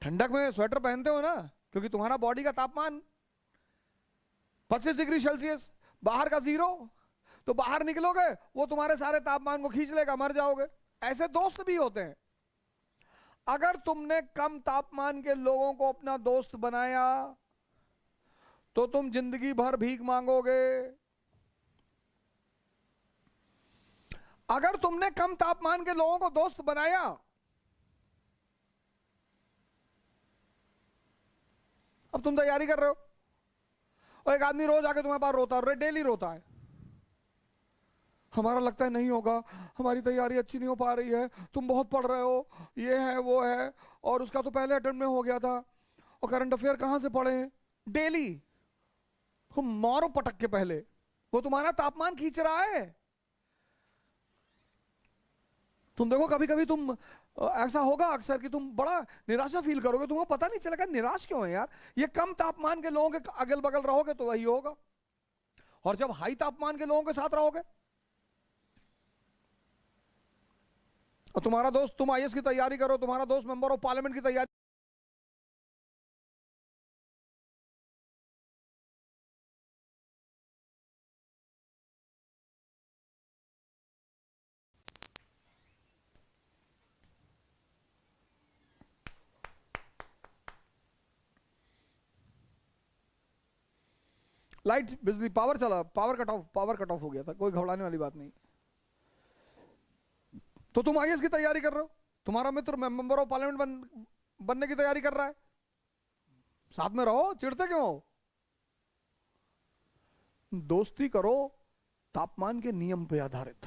ठंडक में स्वेटर पहनते हो ना, क्योंकि तुम्हारा बॉडी का तापमान 25 डिग्री सेल्सियस, बाहर का 0, तो बाहर निकलोगे वो तुम्हारे सारे तापमान को खींच लेगा, मर जाओगे। ऐसे दोस्त भी होते हैं। अगर तुमने कम तापमान के लोगों को अपना दोस्त बनाया तो तुम जिंदगी भर भीख मांगोगे। अगर तुमने कम तापमान के लोगों को दोस्त बनाया, अब तुम तैयारी कर रहे हो और एक आदमी रोज आके तुम्हारे पास रोता है, डेली रोता है, हमारा लगता है नहीं होगा, हमारी तैयारी अच्छी नहीं हो पा रही है, तुम बहुत पढ़ रहे हो, ये है वो है, और उसका तो पहले अटेम्प्ट में हो गया था, और करंट अफेयर कहां से पढ़े हैं, डेली तुम मारो पटक के पहले, वो तुम्हारा तापमान खींच रहा है। तुम देखो कभी कभी तुम ऐसा होगा अक्सर कि तुम बड़ा निराशा फील करोगे, तुम्हें पता नहीं चलेगा निराश क्यों है यार। ये कम तापमान के लोगों के अगल बगल रहोगे तो वही होगा, और जब हाई तापमान के लोगों के साथ रहोगे, और तुम्हारा दोस्त, तुम आईएएस की तैयारी करो, तुम्हारा दोस्त मेंबर ऑफ पार्लियामेंट की तैयारी, लाइट बिजली पावर चला, पावर कट ऑफ हो गया था, कोई घबराने वाली बात नहीं। तो तुम आईएएस की तैयारी कर रहे हो, तुम्हारा मित्र मेंबर ऑफ पार्लियामेंट बनने की तैयारी कर रहा है, साथ में रहो, चिढ़ते क्यों हो? दोस्ती करो तापमान के नियम पे आधारित।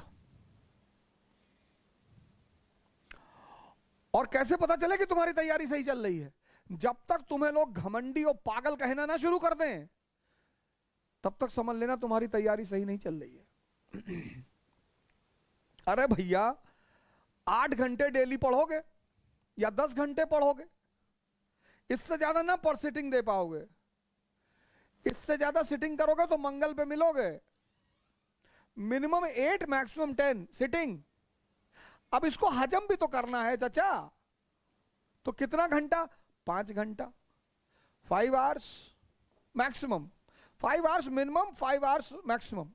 और कैसे पता चले कि तुम्हारी तैयारी सही चल रही है? जब तक तुम्हें लोग घमंडी और पागल कहना ना शुरू कर दें, तब तक समझ लेना तुम्हारी तैयारी सही नहीं चल रही है। अरे भैया 8 घंटे डेली पढ़ोगे या 10 घंटे पढ़ोगे, इससे ज्यादा ना पर सिटिंग दे पाओगे। इससे ज्यादा सिटिंग करोगे तो मंगल पे मिलोगे। Minimum 8 maximum 10 sitting. अब इसको हजम भी तो करना है चाचा, तो कितना घंटा? 5 घंटा, 5 hours maximum, 5 hours minimum, 5 hours maximum.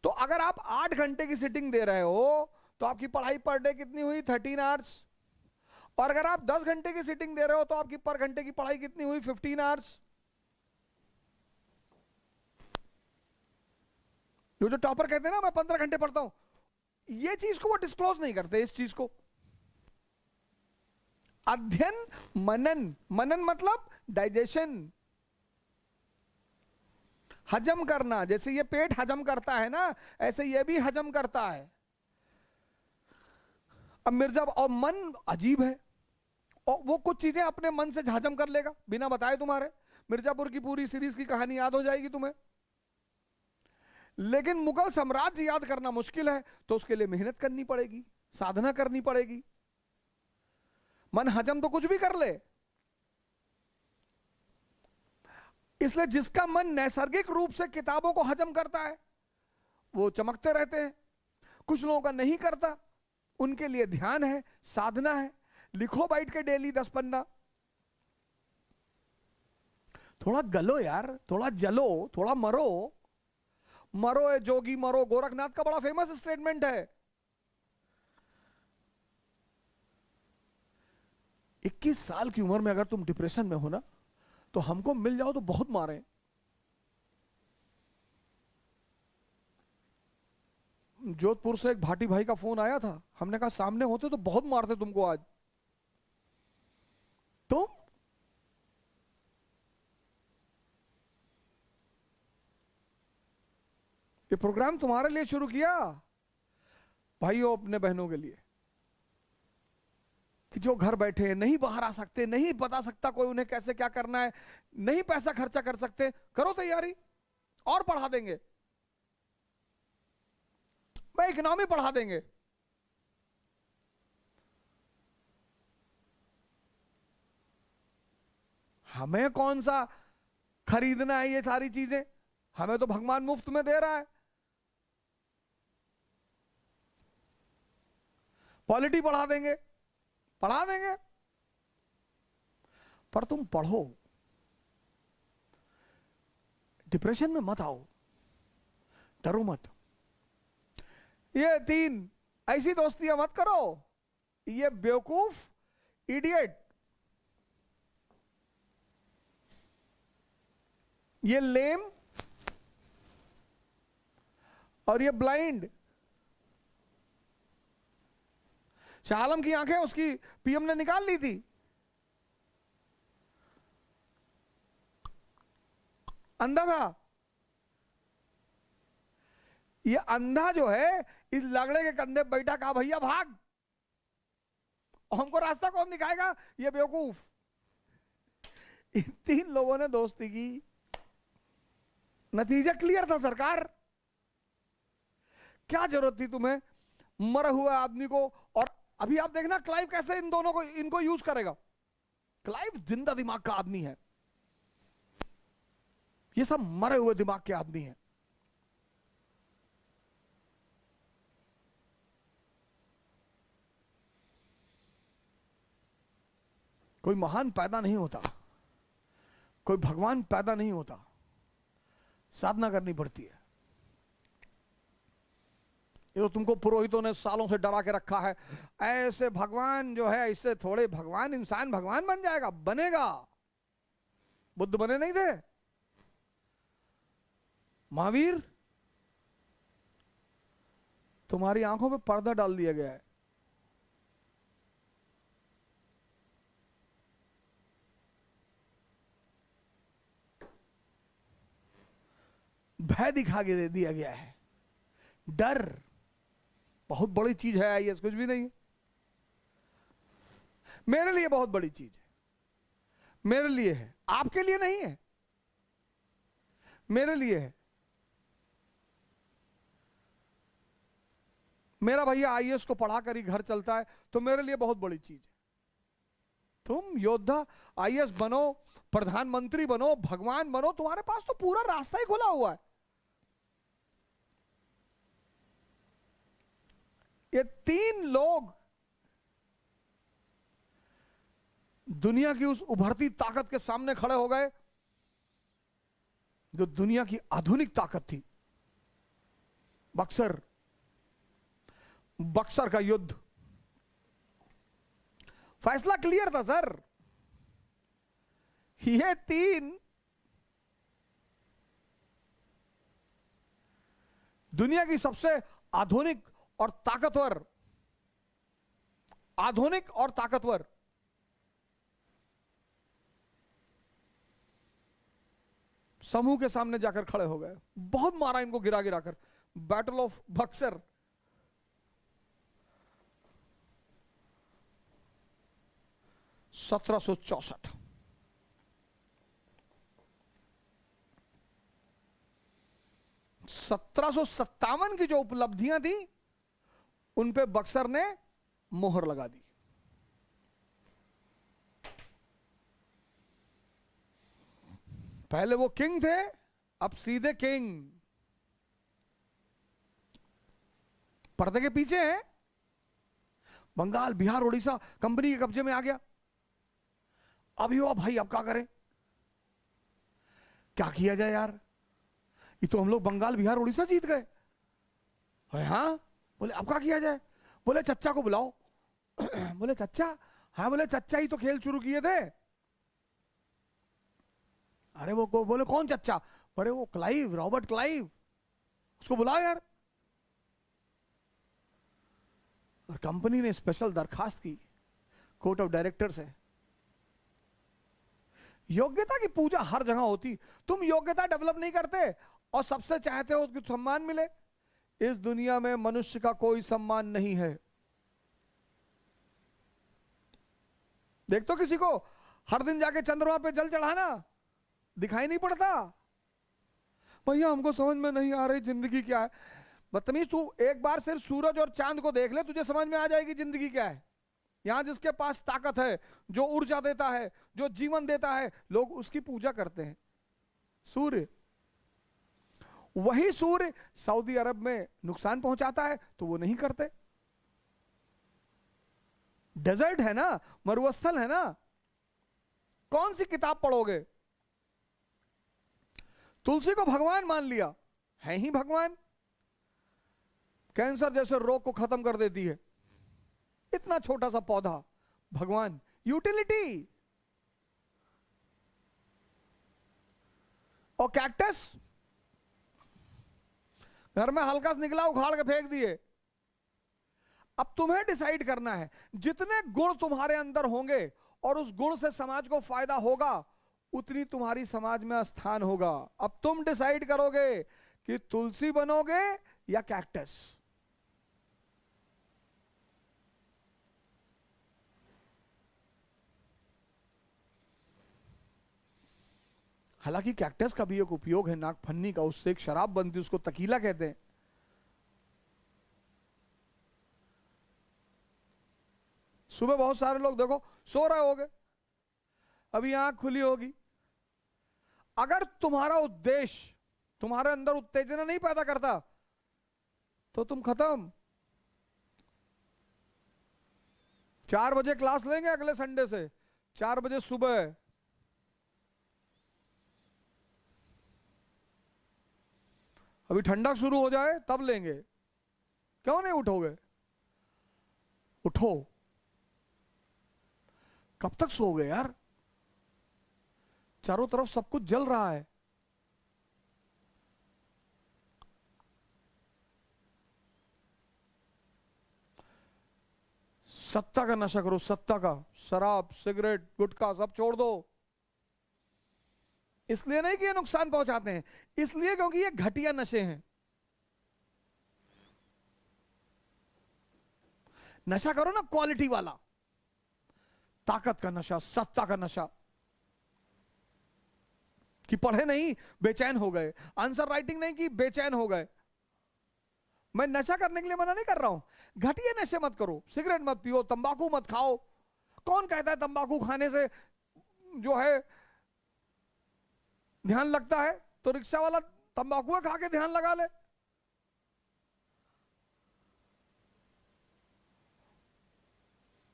तो अगर आप 8 घंटे की सिटिंग दे रहे हो तो आपकी पढ़ाई पर डे कितनी हुई? 13 आवर्स। और अगर आप 10 घंटे की सिटिंग दे रहे हो तो आपकी पर घंटे की पढ़ाई कितनी हुई? 15 आवर्स। जो टॉपर कहते हैं ना मैं 15 घंटे पढ़ता हूं, ये चीज को वो डिस्क्लोज नहीं करते। इस चीज को अध्ययन मनन, मनन मतलब डाइजेशन, हजम करना। जैसे ये पेट हजम करता है ना, ऐसे ये भी हजम करता है। अब मिर्जा और मन अजीब है, और वो कुछ चीजें अपने मन से हजम कर लेगा बिना बताए। तुम्हारे मिर्जापुर की पूरी सीरीज की कहानी याद हो जाएगी तुम्हें, लेकिन मुगल साम्राज्य याद करना मुश्किल है, तो उसके लिए मेहनत करनी पड़ेगी, साधना करनी पड़ेगी। मन हजम तो कुछ भी कर ले। इसलिए जिसका मन नैसर्गिक रूप से किताबों को हजम करता है वो चमकते रहते हैं। कुछ लोगों का नहीं करता, उनके लिए ध्यान है, साधना है। लिखो बैठ के डेली 10 पन्ना, थोड़ा गलो यार, थोड़ा जलो, थोड़ा मरो। मरो है जोगी मरो, गोरखनाथ का बड़ा फेमस स्टेटमेंट है। 21 साल की उम्र में अगर तुम डिप्रेशन में हो ना, तो हमको मिल जाओ तो बहुत मारे। जोधपुर से एक भाटी भाई का फोन आया था, हमने कहा सामने होते तो बहुत मारते तुमको आज। तुम ये प्रोग्राम तुम्हारे लिए शुरू किया भाइयों, अपने बहनों के लिए, कि जो घर बैठे नहीं बाहर आ सकते, नहीं बता सकता कोई उन्हें कैसे क्या करना है, नहीं पैसा खर्चा कर सकते, करो तैयारी और पढ़ा देंगे। मैं इकोनॉमी पढ़ा देंगे। हमें कौन सा खरीदना है ये सारी चीजें, हमें तो भगवान मुफ्त में दे रहा है। पॉलिटी पढ़ा देंगे, पढ़ा देंगे, पर तुम पढ़ो, डिप्रेशन में मत आओ, डरो मत। ये 3 ऐसी दोस्तियां मत करो, ये बेवकूफ, इडियट, ये लेम और ये ब्लाइंड। शाह आलम की आंखें उसकी पीएम ने निकाल ली थी, अंधा था। ये अंधा जो है इस लगड़े के कंधे बैठा, कहा भैया भाग, और हमको रास्ता कौन दिखाएगा, ये बेवकूफ। इन 3 लोगों ने दोस्ती की, नतीजा क्लियर था सरकार। क्या जरूरत थी तुम्हें मरे हुए आदमी को, और अभी आप देखना क्लाइव कैसे इन दोनों को, इनको यूज करेगा। क्लाइव जिंदा दिमाग का आदमी है, ये सब मरे हुए दिमाग के आदमी हैं। कोई महान पैदा नहीं होता, कोई भगवान पैदा नहीं होता, साधना करनी पड़ती है। ये तो तुमको पुरोहितों ने सालों से डरा के रखा है, ऐसे भगवान जो है, इससे थोड़े भगवान, इंसान भगवान बन जाएगा, बनेगा। बुद्ध बने नहीं थे, महावीर, तुम्हारी आंखों पे पर्दा डाल दिया गया है। भय दिखा के दे दिया गया है, डर बहुत बड़ी चीज है, आईएएस कुछ भी नहीं है। मेरे लिए बहुत बड़ी चीज है, मेरे लिए है, आपके लिए नहीं है, मेरे लिए है। मेरा भैया आईएएस को पढ़ा कर ही घर चलता है, तो मेरे लिए बहुत बड़ी चीज है। तुम योद्धा आईएएस बनो, प्रधानमंत्री बनो, भगवान बनो, तुम्हारे पास तो पूरा रास्ता ही खुला हुआ है। ये 3 लोग दुनिया की उस उभरती ताकत के सामने खड़े हो गए, जो दुनिया की आधुनिक ताकत थी। बक्सर, बक्सर का युद्ध, फैसला क्लियर था सर। ये 3 दुनिया की सबसे आधुनिक और ताकतवर, आधुनिक और ताकतवर समूह के सामने जाकर खड़े हो गए। बहुत मारा इनको गिरा गिरा कर। बैटल ऑफ बक्सर, (1764) 1757 की जो उपलब्धियां थी, उन पे बक्सर ने मोहर लगा दी। पहले वो किंग थे, अब सीधे किंग, पर्दे के पीछे हैं। बंगाल, बिहार, उड़ीसा कंपनी के कब्जे में आ गया। अब यो भाई, अब क्या करें, क्या किया जाए यार, ये तो हम लोग बंगाल, बिहार, उड़ीसा जीत गए। हाँ, बोले अब क्या किया जाए, बोले चच्चा को बुलाओ। बोले चच्चा, हाँ, बोले चच्चा ही तो खेल शुरू किए थे। अरे वो बोले कौन चच्चा, अरे वो क्लाइव, रॉबर्ट क्लाइव, उसको बुलाओ यार। और कंपनी ने स्पेशल दरखास्त की कोर्ट ऑफ डायरेक्टर से। योग्यता की पूजा हर जगह होती, तुम योग्यता डेवलप नहीं करते और सबसे चाहते हो कि सम्मान मिले। इस दुनिया में मनुष्य का कोई सम्मान नहीं है। देख तो किसी को हर दिन जाके चंद्रमा पे जल चढ़ाना दिखाई नहीं पड़ता। भैया हमको समझ में नहीं आ रही जिंदगी क्या है। बदतमीज, तू एक बार सिर्फ सूरज और चांद को देख ले, तुझे समझ में आ जाएगी जिंदगी क्या है। यहां जिसके पास ताकत है, जो ऊर्जा देता है, जो जीवन देता है, लोग उसकी पूजा करते हैं। सूर्य, वही सूर्य सऊदी अरब में नुकसान पहुंचाता है तो वो नहीं करते। डेजर्ट है ना, मरुस्थल है ना, कौन सी किताब पढ़ोगे? तुलसी को भगवान मान लिया, है ही भगवान, कैंसर जैसे रोग को खत्म कर देती है, इतना छोटा सा पौधा, भगवान, यूटिलिटी। और कैक्टस, घर में हल्का सा निकला, उखाड़ के फेंक दिए। अब तुम्हें डिसाइड करना है, जितने गुण तुम्हारे अंदर होंगे और उस गुण से समाज को फायदा होगा, उतनी तुम्हारी समाज में स्थान होगा। अब तुम डिसाइड करोगे कि तुलसी बनोगे या कैक्टस। हालांकि कैक्टस का भी एक उपयोग है, नागफन्नी का, उससे एक शराब बनती है, उसको तकीला कहते हैं। सुबह बहुत सारे लोग देखो सो रहे होगे, अभी आंख खुली होगी, अगर तुम्हारा उद्देश्य तुम्हारे अंदर उत्तेजना नहीं पैदा करता तो तुम खत्म। 4 बजे क्लास लेंगे अगले संडे से, 4 बजे सुबह, अभी ठंडक शुरू हो जाए तब लेंगे, क्यों नहीं उठोगे? उठो। कब तक सोओगे यार? चारों तरफ सब कुछ जल रहा है। सत्ता का नशा करो, सत्ता का, शराब, सिगरेट, गुटखा सब छोड़ दो। इसलिए नहीं कि ये नुकसान पहुंचाते हैं, इसलिए क्योंकि ये घटिया नशे हैं। नशा करो ना क्वालिटी वाला, ताकत का नशा, सत्ता का नशा, कि पढ़े नहीं बेचैन हो गए, आंसर राइटिंग नहीं की बेचैन हो गए। मैं नशा करने के लिए मना नहीं कर रहा हूं, घटिया नशे मत करो, सिगरेट मत पियो, तंबाकू मत खाओ। कौन कहता है तंबाकू खाने से जो है ध्यान लगता है? तो रिक्शा वाला तंबाकू खा के ध्यान लगा ले।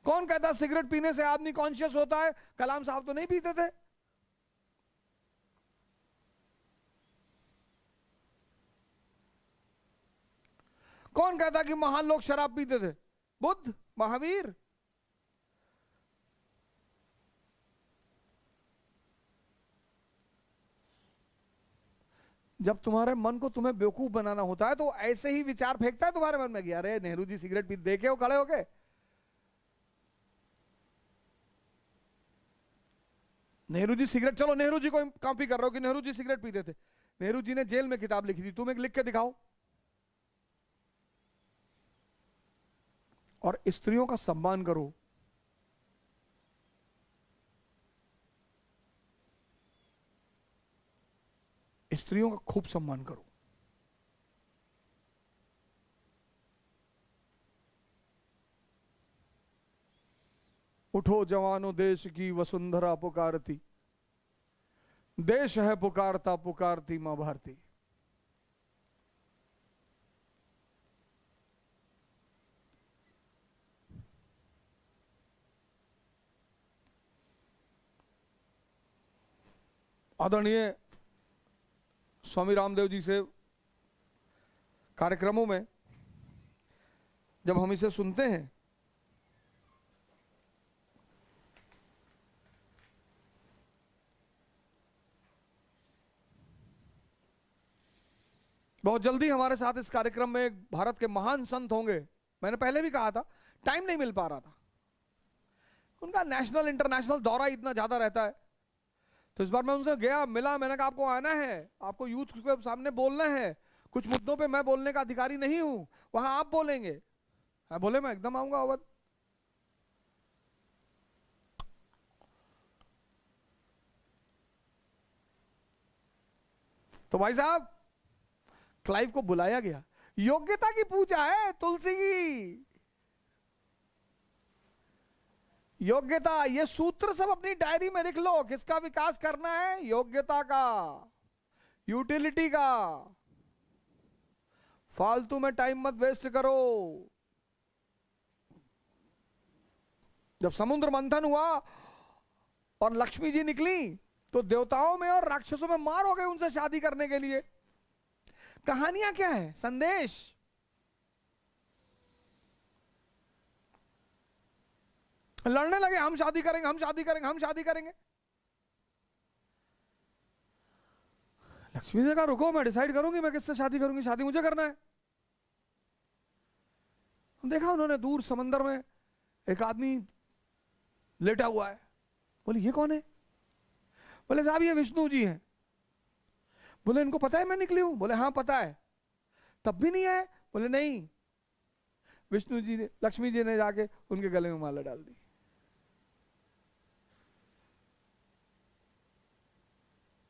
कौन कहता है सिगरेट पीने से आदमी कॉन्शियस होता है? कलाम साहब तो नहीं पीते थे। कौन कहता कि महान लोग शराब पीते थे? बुद्ध, महावीर। जब तुम्हारे मन को तुम्हें बेवकूफ बनाना होता है तो ऐसे ही विचार फेंकता है तुम्हारे मन में कि अरे नेहरू जी सिगरेट पी, देखे हो खड़े होके? नेहरू जी सिगरेट, चलो नेहरू जी को कॉपी कर रहे हो कि नेहरू जी सिगरेट पीते थे। नेहरू जी ने जेल में किताब लिखी थी, तुम एक लिख के दिखाओ। और स्त्रियों का सम्मान करो। स्त्रियों का खूब सम्मान करो। उठो जवानों, देश की वसुंधरा पुकारती, देश है पुकारता पुकारती मां भारती। आदरणीय स्वामी रामदेव जी से कार्यक्रमों में जब हम इसे सुनते हैं बहुत जल्दी हमारे साथ इस कार्यक्रम में भारत के महान संत होंगे। मैंने पहले भी कहा था, टाइम नहीं मिल पा रहा था, उनका नेशनल इंटरनेशनल दौरा इतना ज्यादा रहता है। तो इस बार मैं उनसे गया, मिला, मैंने कहा आपको आना है, आपको यूथ के सामने बोलना है, कुछ मुद्दों पे मैं बोलने का अधिकारी नहीं हूं, वहां आप बोलेंगे। हाँ बोले, मैं एकदम आऊंगा अवध। तो भाई साहब क्लाइव को बुलाया गया, योग्यता की पूजा है तुलसी की। योग्यता, ये सूत्र सब अपनी डायरी में लिख लो, किसका विकास करना है? योग्यता का, यूटिलिटी का। फालतू में टाइम मत वेस्ट करो। जब समुद्र मंथन हुआ और लक्ष्मी जी निकली तो देवताओं में और राक्षसों में मार हो गए उनसे शादी करने के लिए। कहानियां क्या है, संदेश। लड़ने लगे, हम शादी करेंगे, हम शादी करेंगे, हम शादी करेंगे। लक्ष्मी ने कहा रुको, मैं डिसाइड करूंगी मैं किससे शादी करूंगी, शादी मुझे करना है। देखा उन्होंने दूर समंदर में एक आदमी लेटा हुआ है। बोले ये कौन है? बोले साहब ये विष्णु जी हैं। बोले इनको पता है मैं निकली हूं? बोले हाँ पता है। तब भी नहीं आए? बोले नहीं। विष्णु जी ने, लक्ष्मी जी ने जाके उनके गले में माला डाल दी।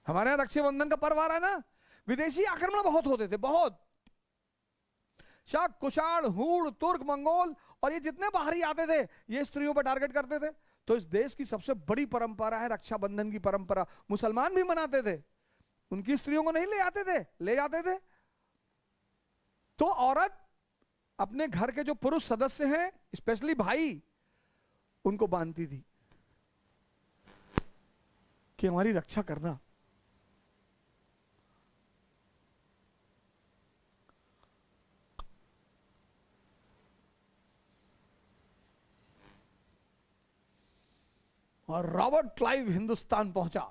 हमारे यहां रक्षाबंधन का पर्व आ रहा है ना, विदेशी आक्रमण बहुत होते थे, बहुत। शक, कुषाण, हूण, तुर्क, मंगोल और ये जितने बाहरी आते थे ये स्त्रियों पर टारगेट करते थे। तो इस देश की सबसे बड़ी परंपरा है रक्षाबंधन की परंपरा। मुसलमान भी मनाते थे, उनकी स्त्रियों को नहीं ले आते थे, ले जाते थे। तो औरत अपने घर के जो पुरुष सदस्य हैं, स्पेशली भाई, उनको बांधती थी कि हमारी रक्षा करना। और रॉबर्ट क्लाइव हिंदुस्तान पहुंचा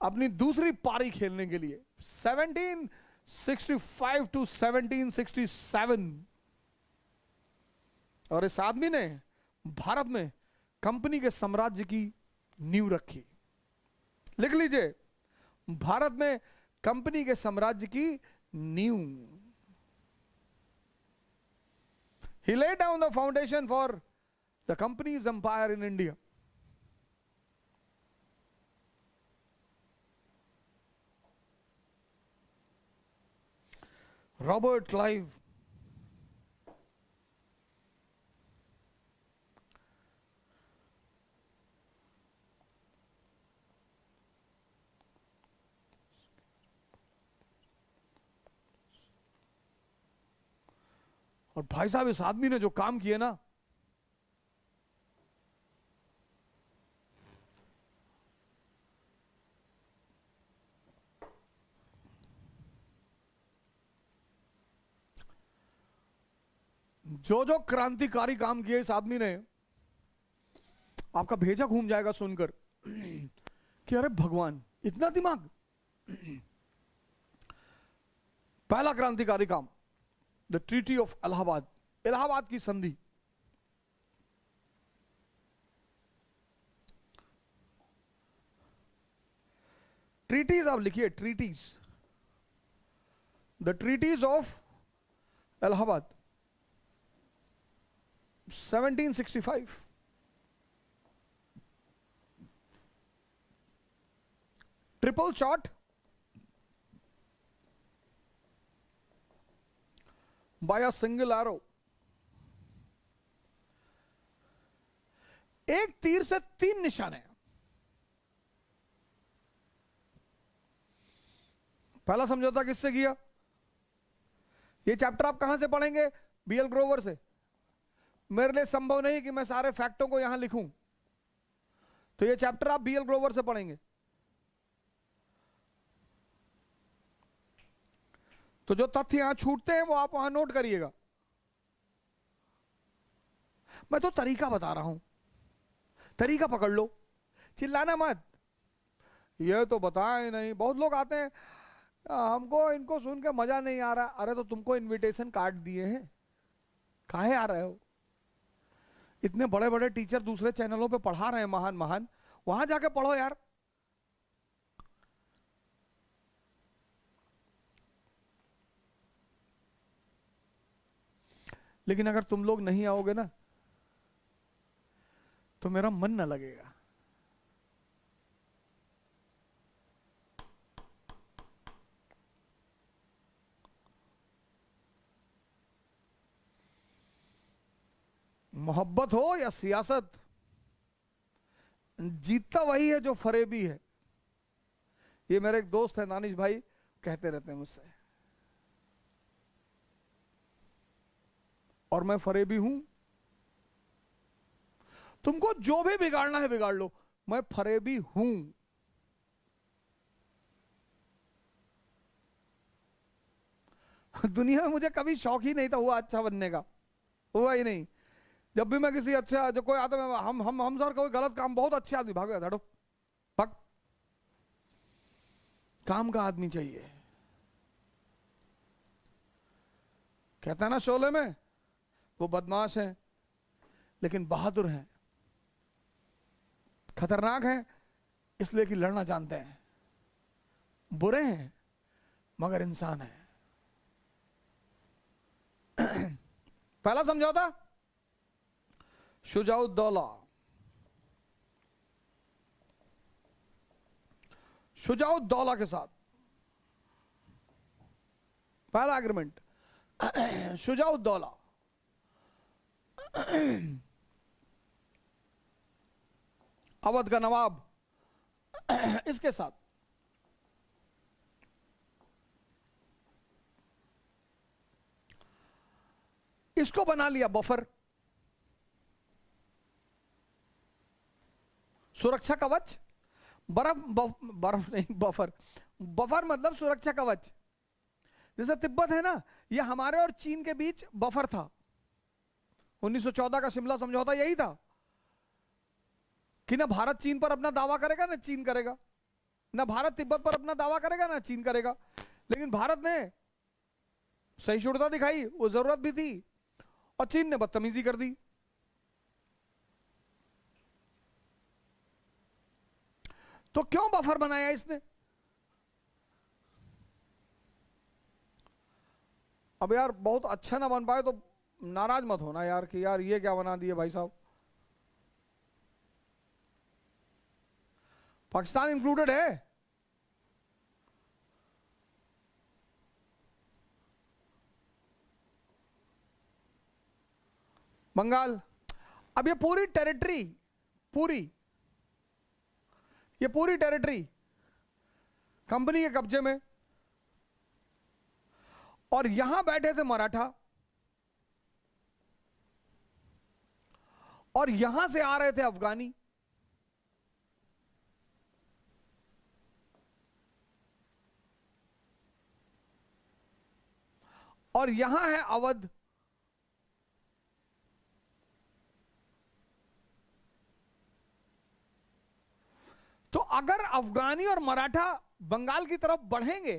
अपनी दूसरी पारी खेलने के लिए 1765 टू 1767। और इस आदमी ने भारत में कंपनी के साम्राज्य की नींव रखी। लिख लीजिए, भारत में कंपनी के साम्राज्य की नींव। He laid down the foundation for the company's empire in India. Robert Clive और भाई साहब इस आदमी ने जो काम किए ना, जो क्रांतिकारी काम किए इस आदमी ने, आपका भेजा घूम जाएगा सुनकर कि अरे भगवान, इतना दिमाग। पहला क्रांतिकारी काम, the treaty of Allahabad, Allahabad की संधि। ट्रीटीज आप लिखिए, treaties, the treaties of Allahabad 1765। Triple shot by a single arrow. एक तीर से 3 निशाने। पहला समझौता किससे किया? ये चैप्टर आप कहां से पढ़ेंगे? बीएल ग्रोवर से। मेरे लिए संभव नहीं कि मैं सारे फैक्टों को यहां लिखूं, तो ये चैप्टर आप बीएल ग्रोवर से पढ़ेंगे। तो जो तथ्य यहां छूटते हैं वो आप वहां नोट करिएगा। मैं तो तरीका बता रहा हूं, तरीका पकड़ लो, चिल्लाना मत। ये तो बताए नहीं, बहुत लोग आते हैं, हमको इनको सुन के मजा नहीं आ रहा। अरे तो तुमको इनविटेशन कार्ड दिए हैं, काहे आ रहे हो? इतने बड़े बड़े टीचर दूसरे चैनलों पे पढ़ा रहे हैं, महान महान, वहां जाके पढ़ो यार। लेकिन अगर तुम लोग नहीं आओगे ना तो मेरा मन ना लगेगा। मोहब्बत हो या सियासत, जीतता वही है जो फरेबी है। ये मेरे एक दोस्त है दानिश भाई, कहते रहते हैं मुझसे, और मैं फरेबी हूं। तुमको जो भी बिगाड़ना है बिगाड़ लो, मैं फरेबी हूं। दुनिया में मुझे कभी शौक ही नहीं था हुआ अच्छा बनने का, हुआ ही नहीं। जब भी मैं किसी अच्छा, जो कोई आता है, हम सर कोई गलत काम, बहुत अच्छे आदमी, भाग हटो, भाग। काम का आदमी चाहिए। कहता है ना शोले में, वो बदमाश है लेकिन बहादुर हैं, खतरनाक हैं इसलिए कि लड़ना जानते हैं, बुरे हैं मगर इंसान है। पहला समझौता शुजाउद्दौला, शुजाउद्दौला के साथ पहला एग्रीमेंट, शुजाउद्दौला। अवध का नवाब, इसके साथ इसको बना लिया बफर, सुरक्षा कवच। बर्फ नहीं, बफर। बफर मतलब सुरक्षा कवच। जैसे तिब्बत है ना, ये हमारे और चीन के बीच बफर था। 1914 का शिमला समझौता यही था कि ना भारत चीन पर अपना दावा करेगा ना चीन करेगा, ना भारत तिब्बत पर अपना दावा करेगा ना चीन करेगा। लेकिन भारत ने सहिष्णुता दिखाई, वो जरूरत भी थी, और चीन ने बदतमीजी कर दी। तो क्यों बफर बनाया इसने? अब यार बहुत अच्छा ना बन पाए तो नाराज मत होना यार कि यार ये क्या बना दिए भाई साहब। पाकिस्तान इंक्लूडेड है। बंगाल, अब ये पूरी टेरिटरी, ये पूरी टेरिटरी कंपनी के कब्जे में, और यहां बैठे थे मराठा, और यहां से आ रहे थे अफगानी, और यहां है अवध। तो अगर अफगानी और मराठा बंगाल की तरफ बढ़ेंगे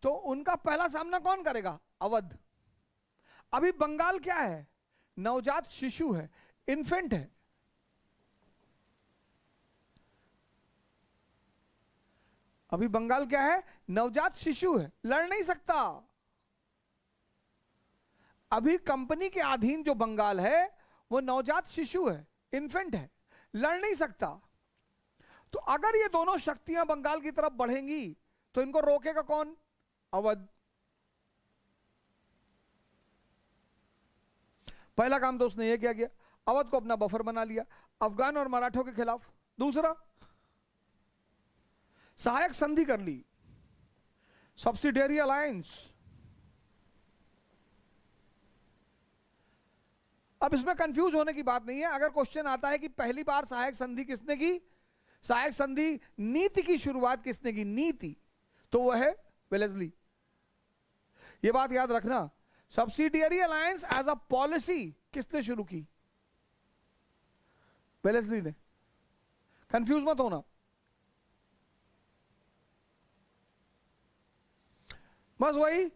तो उनका पहला सामना कौन करेगा? अवध। अभी बंगाल क्या है? नवजात शिशु है, इन्फेंट है। अभी बंगाल क्या है? नवजात शिशु है, लड़ नहीं सकता। अभी कंपनी के अधीन जो बंगाल है वो नवजात शिशु है, इन्फेंट है, लड़ नहीं सकता। तो अगर ये दोनों शक्तियां बंगाल की तरफ बढ़ेंगी तो इनको रोकेगा कौन? अवध। पहला काम तो उसने ये क्या किया, अवध को अपना बफर बना लिया अफगान और मराठों के खिलाफ। दूसरा, सहायक संधि कर ली, सब्सिडियरी अलायंस। अब इसमें कंफ्यूज होने की बात नहीं है। अगर क्वेश्चन आता है कि पहली बार सहायक संधि किसने की, सहायक संधि नीति की शुरुआत किसने की, नीति, तो वह है वेलेस्ली। यह बात याद रखना, subsidiary alliance as a policy किसने शुरू की? वेलेस्ली ने। कंफ्यूज मत होना। बस वही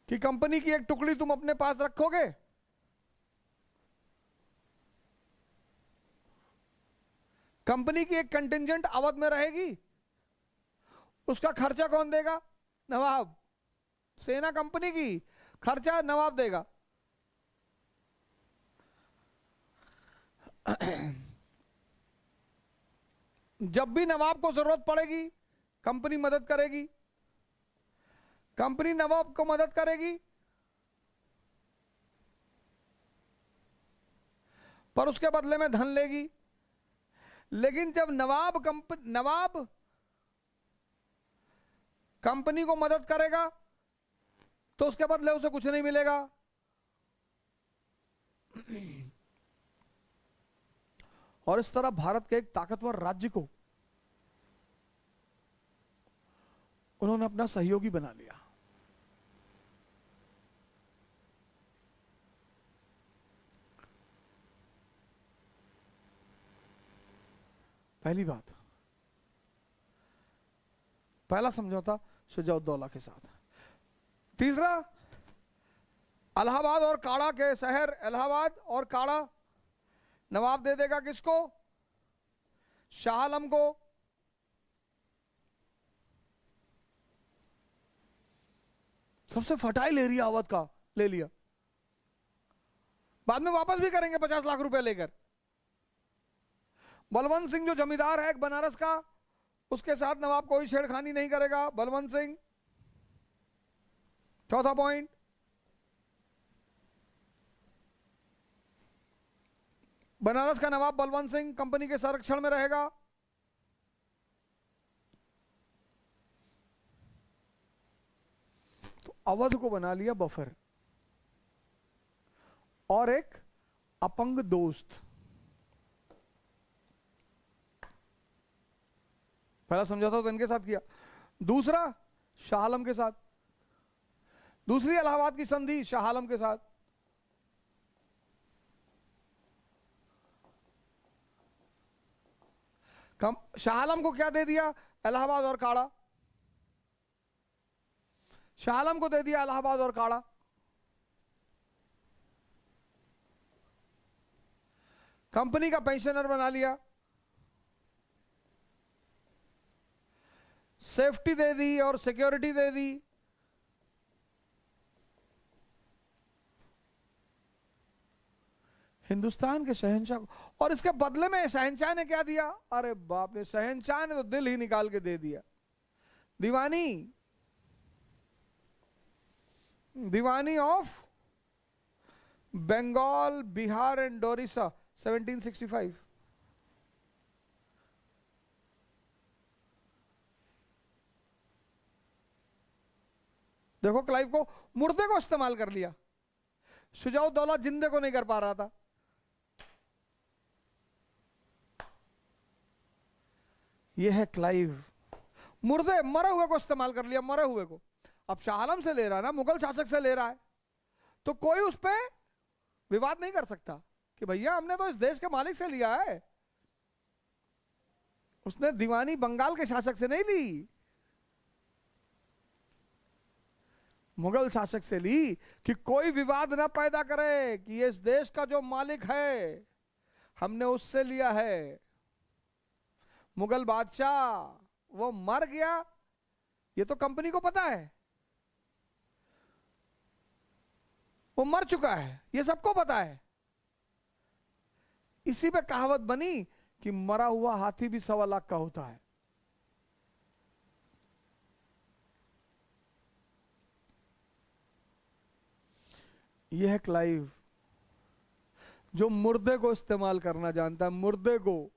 कि कंपनी की एक टुकड़ी तुम अपने पास रखोगे, कंपनी की एक कंटिंजेंट अवध में रहेगी, उसका खर्चा कौन देगा? नवाब। सेना कंपनी की, खर्चा नवाब देगा। जब भी नवाब को जरूरत पड़ेगी कंपनी मदद करेगी, कंपनी नवाब को मदद करेगी, पर उसके बदले में धन लेगी। लेकिन जब नवाब कंपनी को मदद करेगा तो उसके बदले उसे कुछ नहीं मिलेगा। और इस तरह भारत के एक ताकतवर राज्य को उन्होंने अपना सहयोगी बना लिया। पहली बात, पहला समझौता शुजाउद्दौला के साथ। तीसरा, इलाहाबाद और काड़ा के शहर इलाहाबाद और काड़ा नवाब दे देगा किसको? शाह आलम को। सबसे फर्टाइल एरिया अवध का ले लिया, बाद में वापस भी करेंगे 50 लाख रुपए लेकर। बलवंत सिंह जो जमींदार है बनारस का, उसके साथ नवाब कोई छेड़खानी नहीं करेगा। बलवंत सिंह, चौथा पॉइंट। बनारस का नवाब बलवंत सिंह कंपनी के संरक्षण में रहेगा। तो अवध को बना लिया बफर और एक अपंग दोस्त। पहला समझौता तो इनके साथ किया, दूसरा शाह आलम के साथ, दूसरी इलाहाबाद की संधि शाह आलम के साथ। शाह आलम को क्या दे दिया? इलाहाबाद और काड़ा। शाह आलम को दे दिया इलाहाबाद और काड़ा। कंपनी का पेंशनर बना लिया, सेफ्टी दे दी और सिक्योरिटी दे दी। हिंदुस्तान के शहंशाह को, और इसके बदले में शहंशाह ने क्या दिया? अरे बाप रे, शहंशाह ने तो दिल ही निकाल के दे दिया। दीवानी, दीवानी ऑफ बंगाल, बिहार एंड ओडिशा 1765। देखो क्लाइव को, मुर्दे को इस्तेमाल कर लिया। शुजाउद्दौला जिंदे को नहीं कर पा रहा था। यह है क्लाइव, मुर्दे मरे हुए को इस्तेमाल कर लिया, मरे हुए को। अब शाह आलम से ले रहा है ना, मुगल शासक से ले रहा है, तो कोई उस पर विवाद नहीं कर सकता कि भैया हमने तो इस देश के मालिक से लिया है। उसने दीवानी बंगाल के शासक से नहीं ली, मुगल शासक से ली, कि कोई विवाद ना पैदा करे कि ये इस देश का जो मालिक है हमने उससे लिया है। मुगल बादशाह वो मर गया, ये तो कंपनी को पता है, वो मर चुका है, ये सबको पता है। इसी पे कहावत बनी कि मरा हुआ हाथी भी 1.25 लाख का होता है। यह है क्लाइव, जो मुर्दे को इस्तेमाल करना जानता है, मुर्दे को।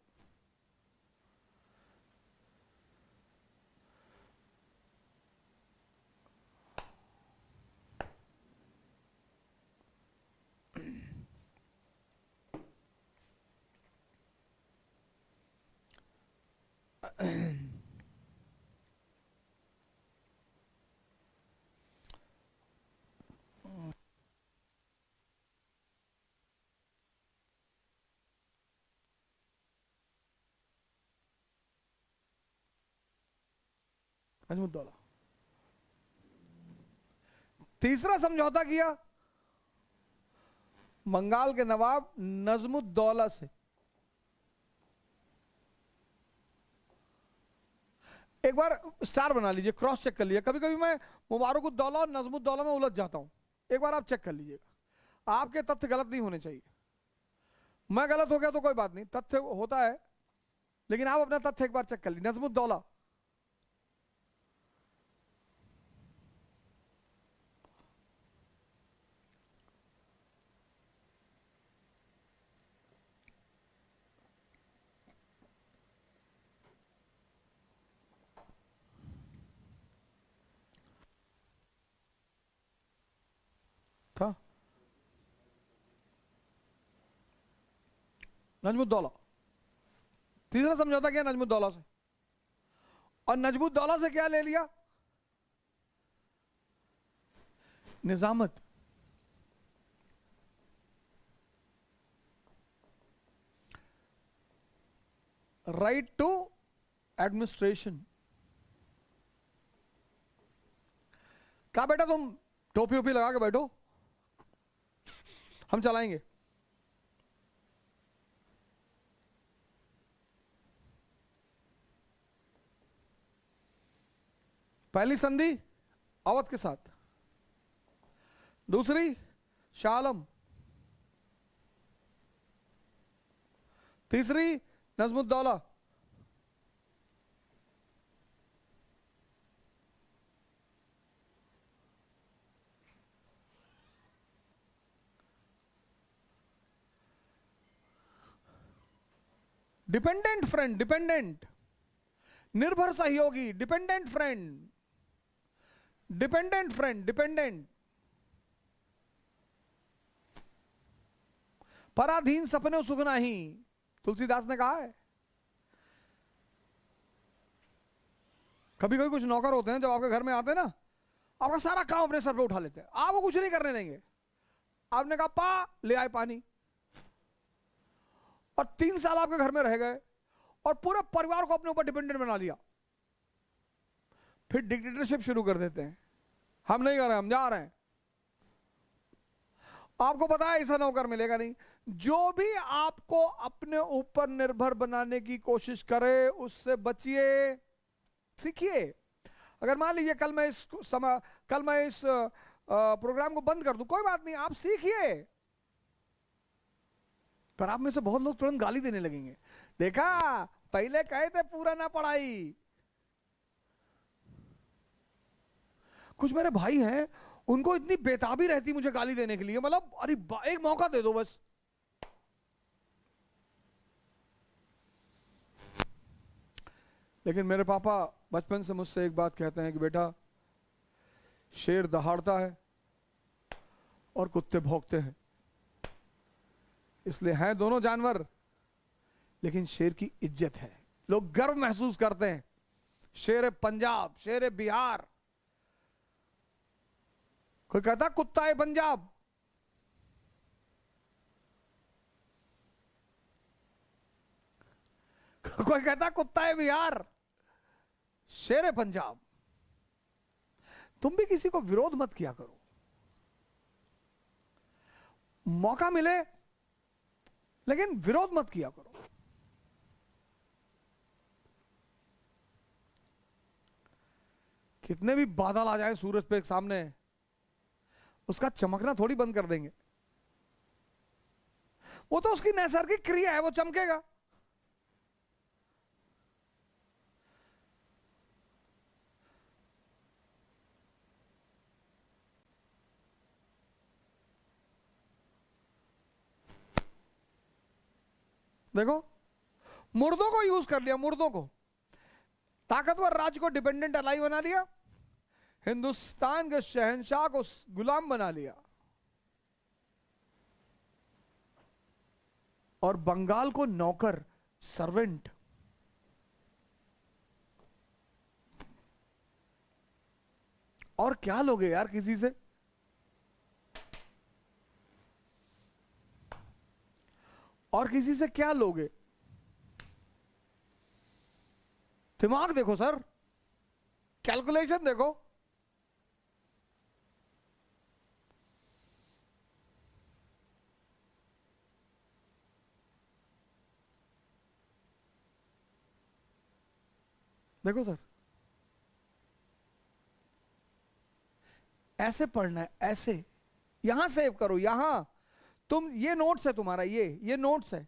नजमुद्दौला। तीसरा समझौता किया बंगाल के नवाब नजमुद्दौला से। एक बार स्टार बना लीजिए, क्रॉस चेक कर लीजिए। कभी कभी मैं मुबारकुद्दौला और नजमुद्दौला में उलझ जाता हूं, एक बार आप चेक कर लीजिएगा। आपके तथ्य गलत नहीं होने चाहिए। मैं गलत हो गया तो कोई बात नहीं, तथ्य होता है, लेकिन आप अपना तथ्य एक बार चेक कर लीजिए। नजमुद्दौला, था नजमुद्दौला। तीसरा समझौता किया नजमुद्दौला से, और नजमुद्दौला से क्या ले लिया? निजामत। Right to administration. कहा बेटा तुम टोपी ओपी लगा के बैठो, हम चलाएंगे। पहली संधि अवध के साथ, दूसरी शाह आलम, तीसरी नजमुद्दौला, डिपेंडेंट फ्रेंड, डिपेंडेंट, निर्भर सहयोगी, dependent friend, dependent friend, dependent, पराधीन सपने सुख नहीं, तुलसीदास ने कहा है। कभी कभी कुछ नौकर होते हैं जब आपके घर में आते हैं ना, आपका सारा काम अपने सर पे उठा लेते हैं, आपको कुछ नहीं करने देंगे। आपने कहा पा ले आए पानी, और 3 साल आपके घर में रह गए और पूरे परिवार को अपने ऊपर डिपेंडेंट बना लिया। फिर डिक्टेटरशिप शुरू कर देते हैं, हम नहीं कर रहे, हम जा रहे हैं। आपको पता है ऐसा नौकर मिलेगा नहीं। जो भी आपको अपने ऊपर निर्भर बनाने की कोशिश करे उससे बचिए, सीखिए। अगर मान लीजिए कल मैं इस प्रोग्राम को बंद कर दूं, कोई बात नहीं, आप सीखिए। पर आप में से बहुत लोग तुरंत गाली देने लगेंगे, देखा पहले कहे थे पूरा ना पढ़ाई। कुछ मेरे भाई हैं, उनको इतनी बेताबी रहती मुझे गाली देने के लिए, मतलब अरे एक मौका दे दो बस। लेकिन मेरे पापा बचपन से मुझसे एक बात कहते हैं कि बेटा, शेर दहाड़ता है और कुत्ते भौंकते हैं, इसलिए हैं दोनों जानवर, लेकिन शेर की इज्जत है, लोग गर्व महसूस करते हैं। शेर पंजाब, शेर बिहार, कोई कहता कुत्ता है पंजाब, कोई कहता कुत्ता है बिहार, शेर पंजाब। तुम भी किसी को विरोध मत किया करो, मौका मिले लेकिन विरोध मत किया करो। कितने भी बादल आ जाए सूरज पे एक सामने, उसका चमकना थोड़ी बंद कर देंगे, वो तो उसकी नैसर्गिक क्रिया है, वो चमकेगा। देखो, मुर्दों को यूज कर लिया, मुर्दों को, ताकतवर राज्य को डिपेंडेंट अलाई बना लिया, हिंदुस्तान के शहंशाह को गुलाम बना लिया, और बंगाल को नौकर, सर्वेंट। और क्या लोगे यार किसी से? और किसी से क्या लोगे? दिमाग देखो सर, कैलकुलेशन देखो। देखो सर, ऐसे पढ़ना है, ऐसे। यहां सेव करो, यहां तुम, ये नोट्स है तुम्हारा, ये नोट्स है,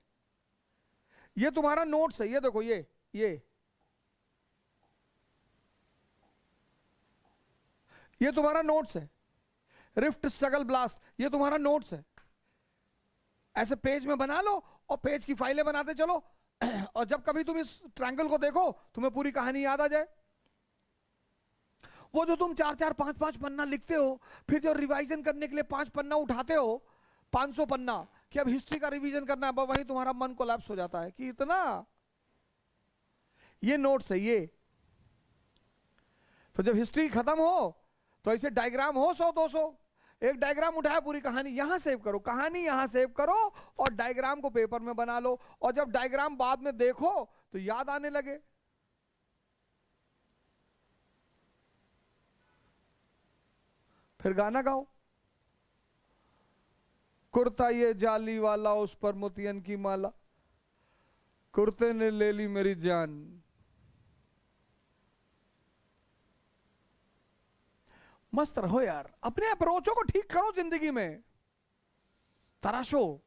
ये तुम्हारा नोट्स है, ये देखो, ये तुम्हारा नोट्स है। रिफ्ट, स्ट्रगल, ब्लास्ट, ये तुम्हारा नोट्स है। ऐसे पेज में बना लो और पेज की फाइलें बनाते चलो, और जब कभी तुम इस ट्रायंगल को देखो तुम्हें पूरी कहानी याद आ जाए। वो जो तुम 4-4, 5-5 पन्ना लिखते हो, फिर जब रिवाइजन करने के लिए 5 पन्ना उठाते हो, 500 पन्ना, कि अब हिस्ट्री का रिवीजन करना है, वहीं तुम्हारा मन कोलैप्स हो जाता है कि इतना ये नोट्स है ये। तो जब हिस्ट्री खत्म हो तो ऐसे डायग्राम हो 100-200, एक डायग्राम उठाया पूरी कहानी यहां सेव करो, कहानी यहां सेव करो और डायग्राम को पेपर में बना लो, और जब डायग्राम बाद में देखो तो याद आने लगे। फिर गाना गाओ, कुर्ता ये जाली वाला उस पर मोतियन की माला, कुर्ते ने ले ली मेरी जान। मस्त रहो यार, अपने अप्रोचों को ठीक करो जिंदगी में, तराशो।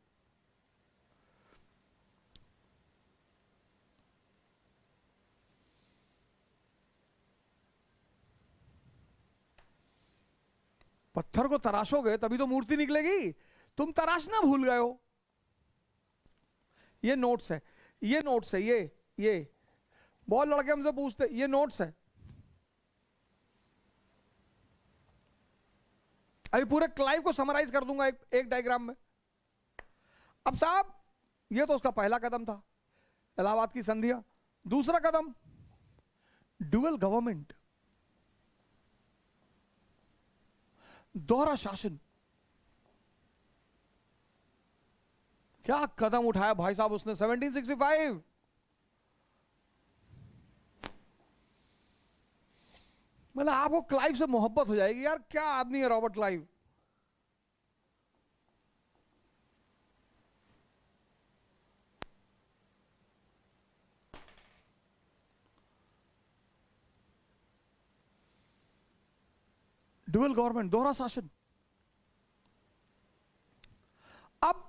पत्थर को तराशोगे तभी तो मूर्ति निकलेगी, तुम तराशना भूल गए हो। ये नोट्स है, ये नोट्स है, ये बहुत लड़के हमसे पूछते, ये नोट्स है। अभी पूरे क्लाइव को समराइज कर दूंगा एक डायग्राम में। अब साहब ये तो उसका पहला कदम था, इलाहाबाद की संधियां। दूसरा कदम ड्यूअल गवर्नमेंट, दोहरा शासन। क्या कदम उठाया भाई साहब उसने 1765। मतलब आपको क्लाइव से मोहब्बत हो जाएगी यार, क्या आदमी है रॉबर्ट क्लाइव। ड्यूअल गवर्नमेंट, दोहरा शासन। अब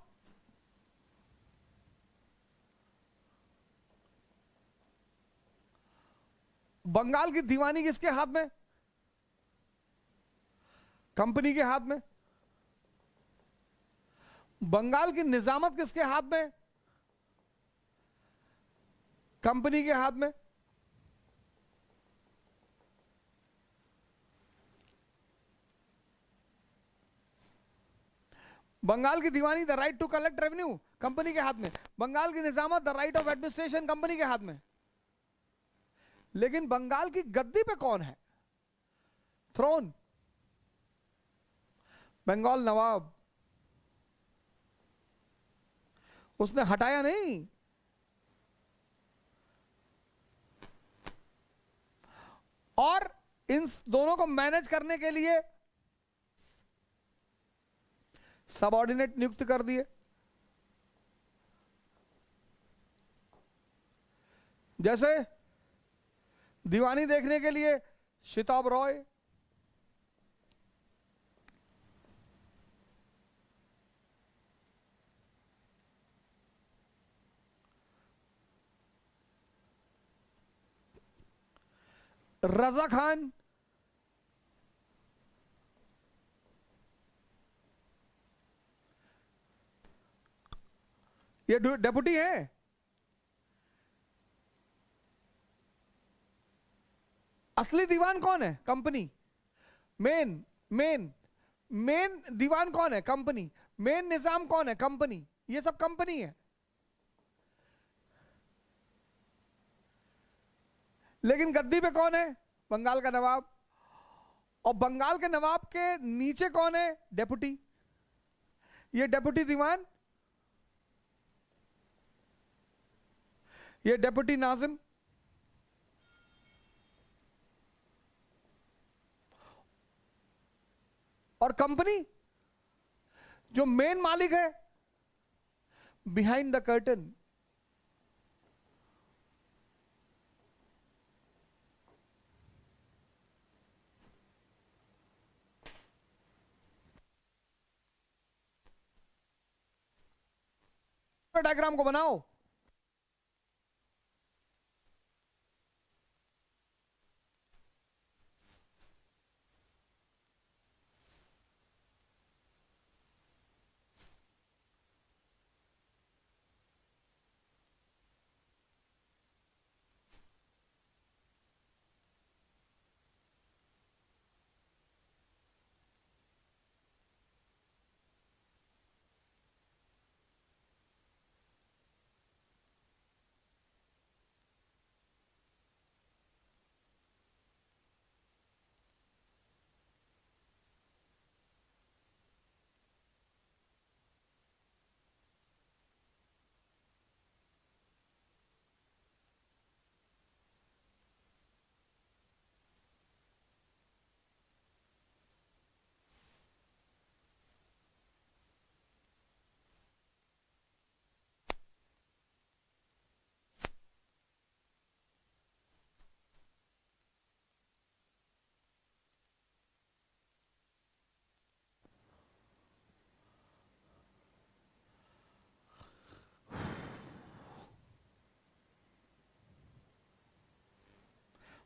बंगाल की दीवानी किसके हाथ में? कंपनी के हाथ में। बंगाल की निजामत किसके हाथ में? कंपनी के हाथ में। बंगाल की दीवानी the right to collect revenue company के हाथ में। बंगाल की निजामत the right of administration company के हाथ में। लेकिन बंगाल की गद्दी पे कौन है? थ्रोन, बंगाल नवाब। उसने हटाया नहीं, और इन दोनों को मैनेज करने के लिए सबऑर्डिनेट नियुक्त कर दिए। जैसे दीवानी देखने के लिए शिताब रॉय, रजा खान, ये डेपुटी है। असली दीवान कौन है? कंपनी। मेन मेन मेन दीवान कौन है? कंपनी। मेन निजाम कौन है? कंपनी। ये सब कंपनी है। लेकिन गद्दी पे कौन है? बंगाल का नवाब। और बंगाल के नवाब के नीचे कौन है? डेपुटी। ये डेपुटी दीवान, ये डेपुटी नाजिम। और कंपनी जो मेन मालिक है, बिहाइंड द कर्टन। डायग्राम को बनाओ।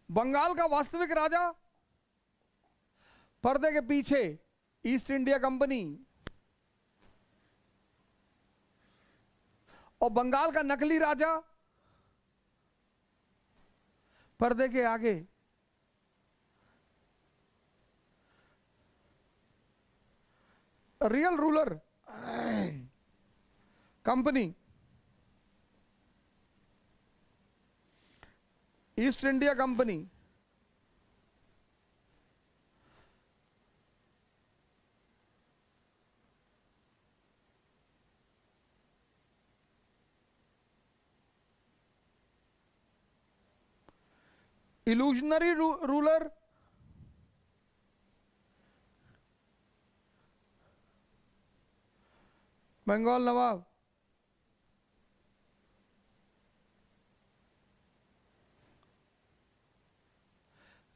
बंगाल का वास्तविक राजा, पर्दे के पीछे ईस्ट इंडिया कंपनी, और बंगाल का नकली राजा पर्दे के आगे real ruler company, East India company. Illusionary ruler, Bengal nawab.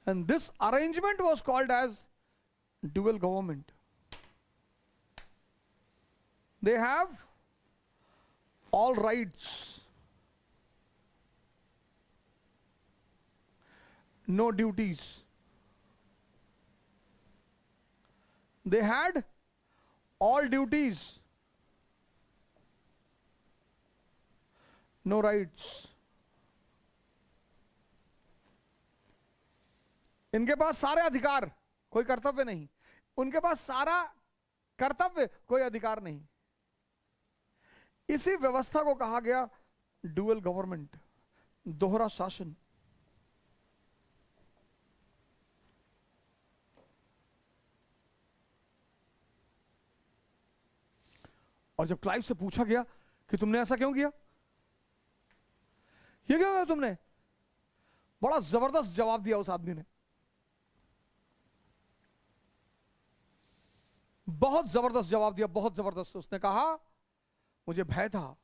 And this arrangement was called as dual government. They have all rights, no duties. They had all duties, no rights. इनके पास सारे अधिकार, कोई कर्तव्य नहीं। उनके पास सारा कर्तव्य, कोई अधिकार नहीं। इसी व्यवस्था को कहा गया डुअल गवर्नमेंट, दोहरा शासन। और जब क्लाइव से पूछा गया कि तुमने ऐसा क्यों किया, ये क्यों किया तुमने, बड़ा जबरदस्त जवाब दिया उस आदमी ने, बहुत जबरदस्त जवाब दिया, बहुत जबरदस्त। उसने कहा मुझे भय था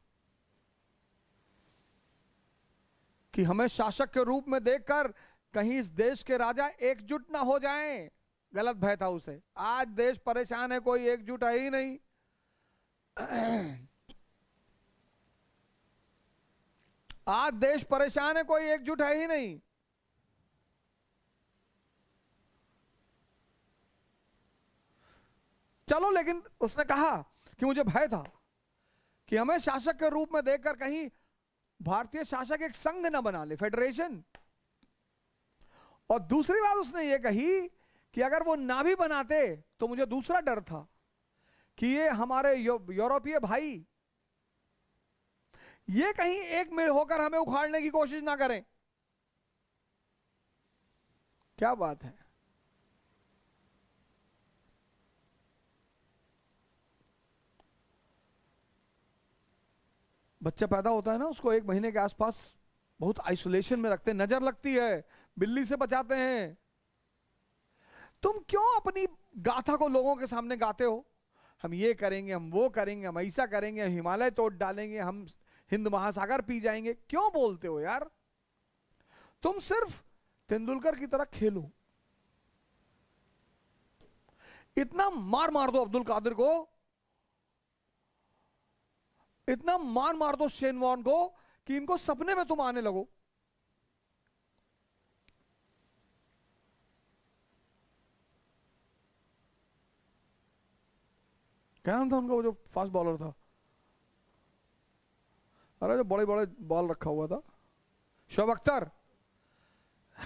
कि हमें शासक के रूप में देखकर कहीं इस देश के राजा एकजुट ना हो जाएं। गलत भय था उसे। आज देश परेशान है, कोई एकजुट है ही नहीं। आज देश परेशान है, कोई एकजुट है ही नहीं। चलो, लेकिन उसने कहा कि मुझे भय था कि हमें शासक के रूप में देखकर कहीं भारतीय शासक एक संघ ना बना ले, फेडरेशन। और दूसरी बात उसने ये कही कि अगर वो ना भी बनाते तो मुझे दूसरा डर था कि ये हमारे यूरोपीय भाई ये कहीं एक में होकर हमें उखाड़ने की कोशिश ना करें। क्या बात है। बच्चा पैदा होता है ना, उसको 1 महीने के आसपास बहुत आइसोलेशन में रखते हैं, नजर लगती है, बिल्ली से बचाते हैं। तुम क्यों अपनी गाथा को लोगों के सामने गाते हो, हम ये करेंगे, हम वो करेंगे, हम ऐसा करेंगे, हम हिमालय तोड़ डालेंगे, हम हिंद महासागर पी जाएंगे, क्यों बोलते हो यार। तुम सिर्फ तेंदुलकर की तरह खेलो। इतना मार मार दो अब्दुल कादिर को, इतना मार दो शेन वॉर्न को कि इनको सपने में तुम आने लगो। क्या नाम था उनका, वो जो फास्ट बॉलर था, अरे जो बड़े बड़े बॉल रखा हुआ था, शोएब अख्तर।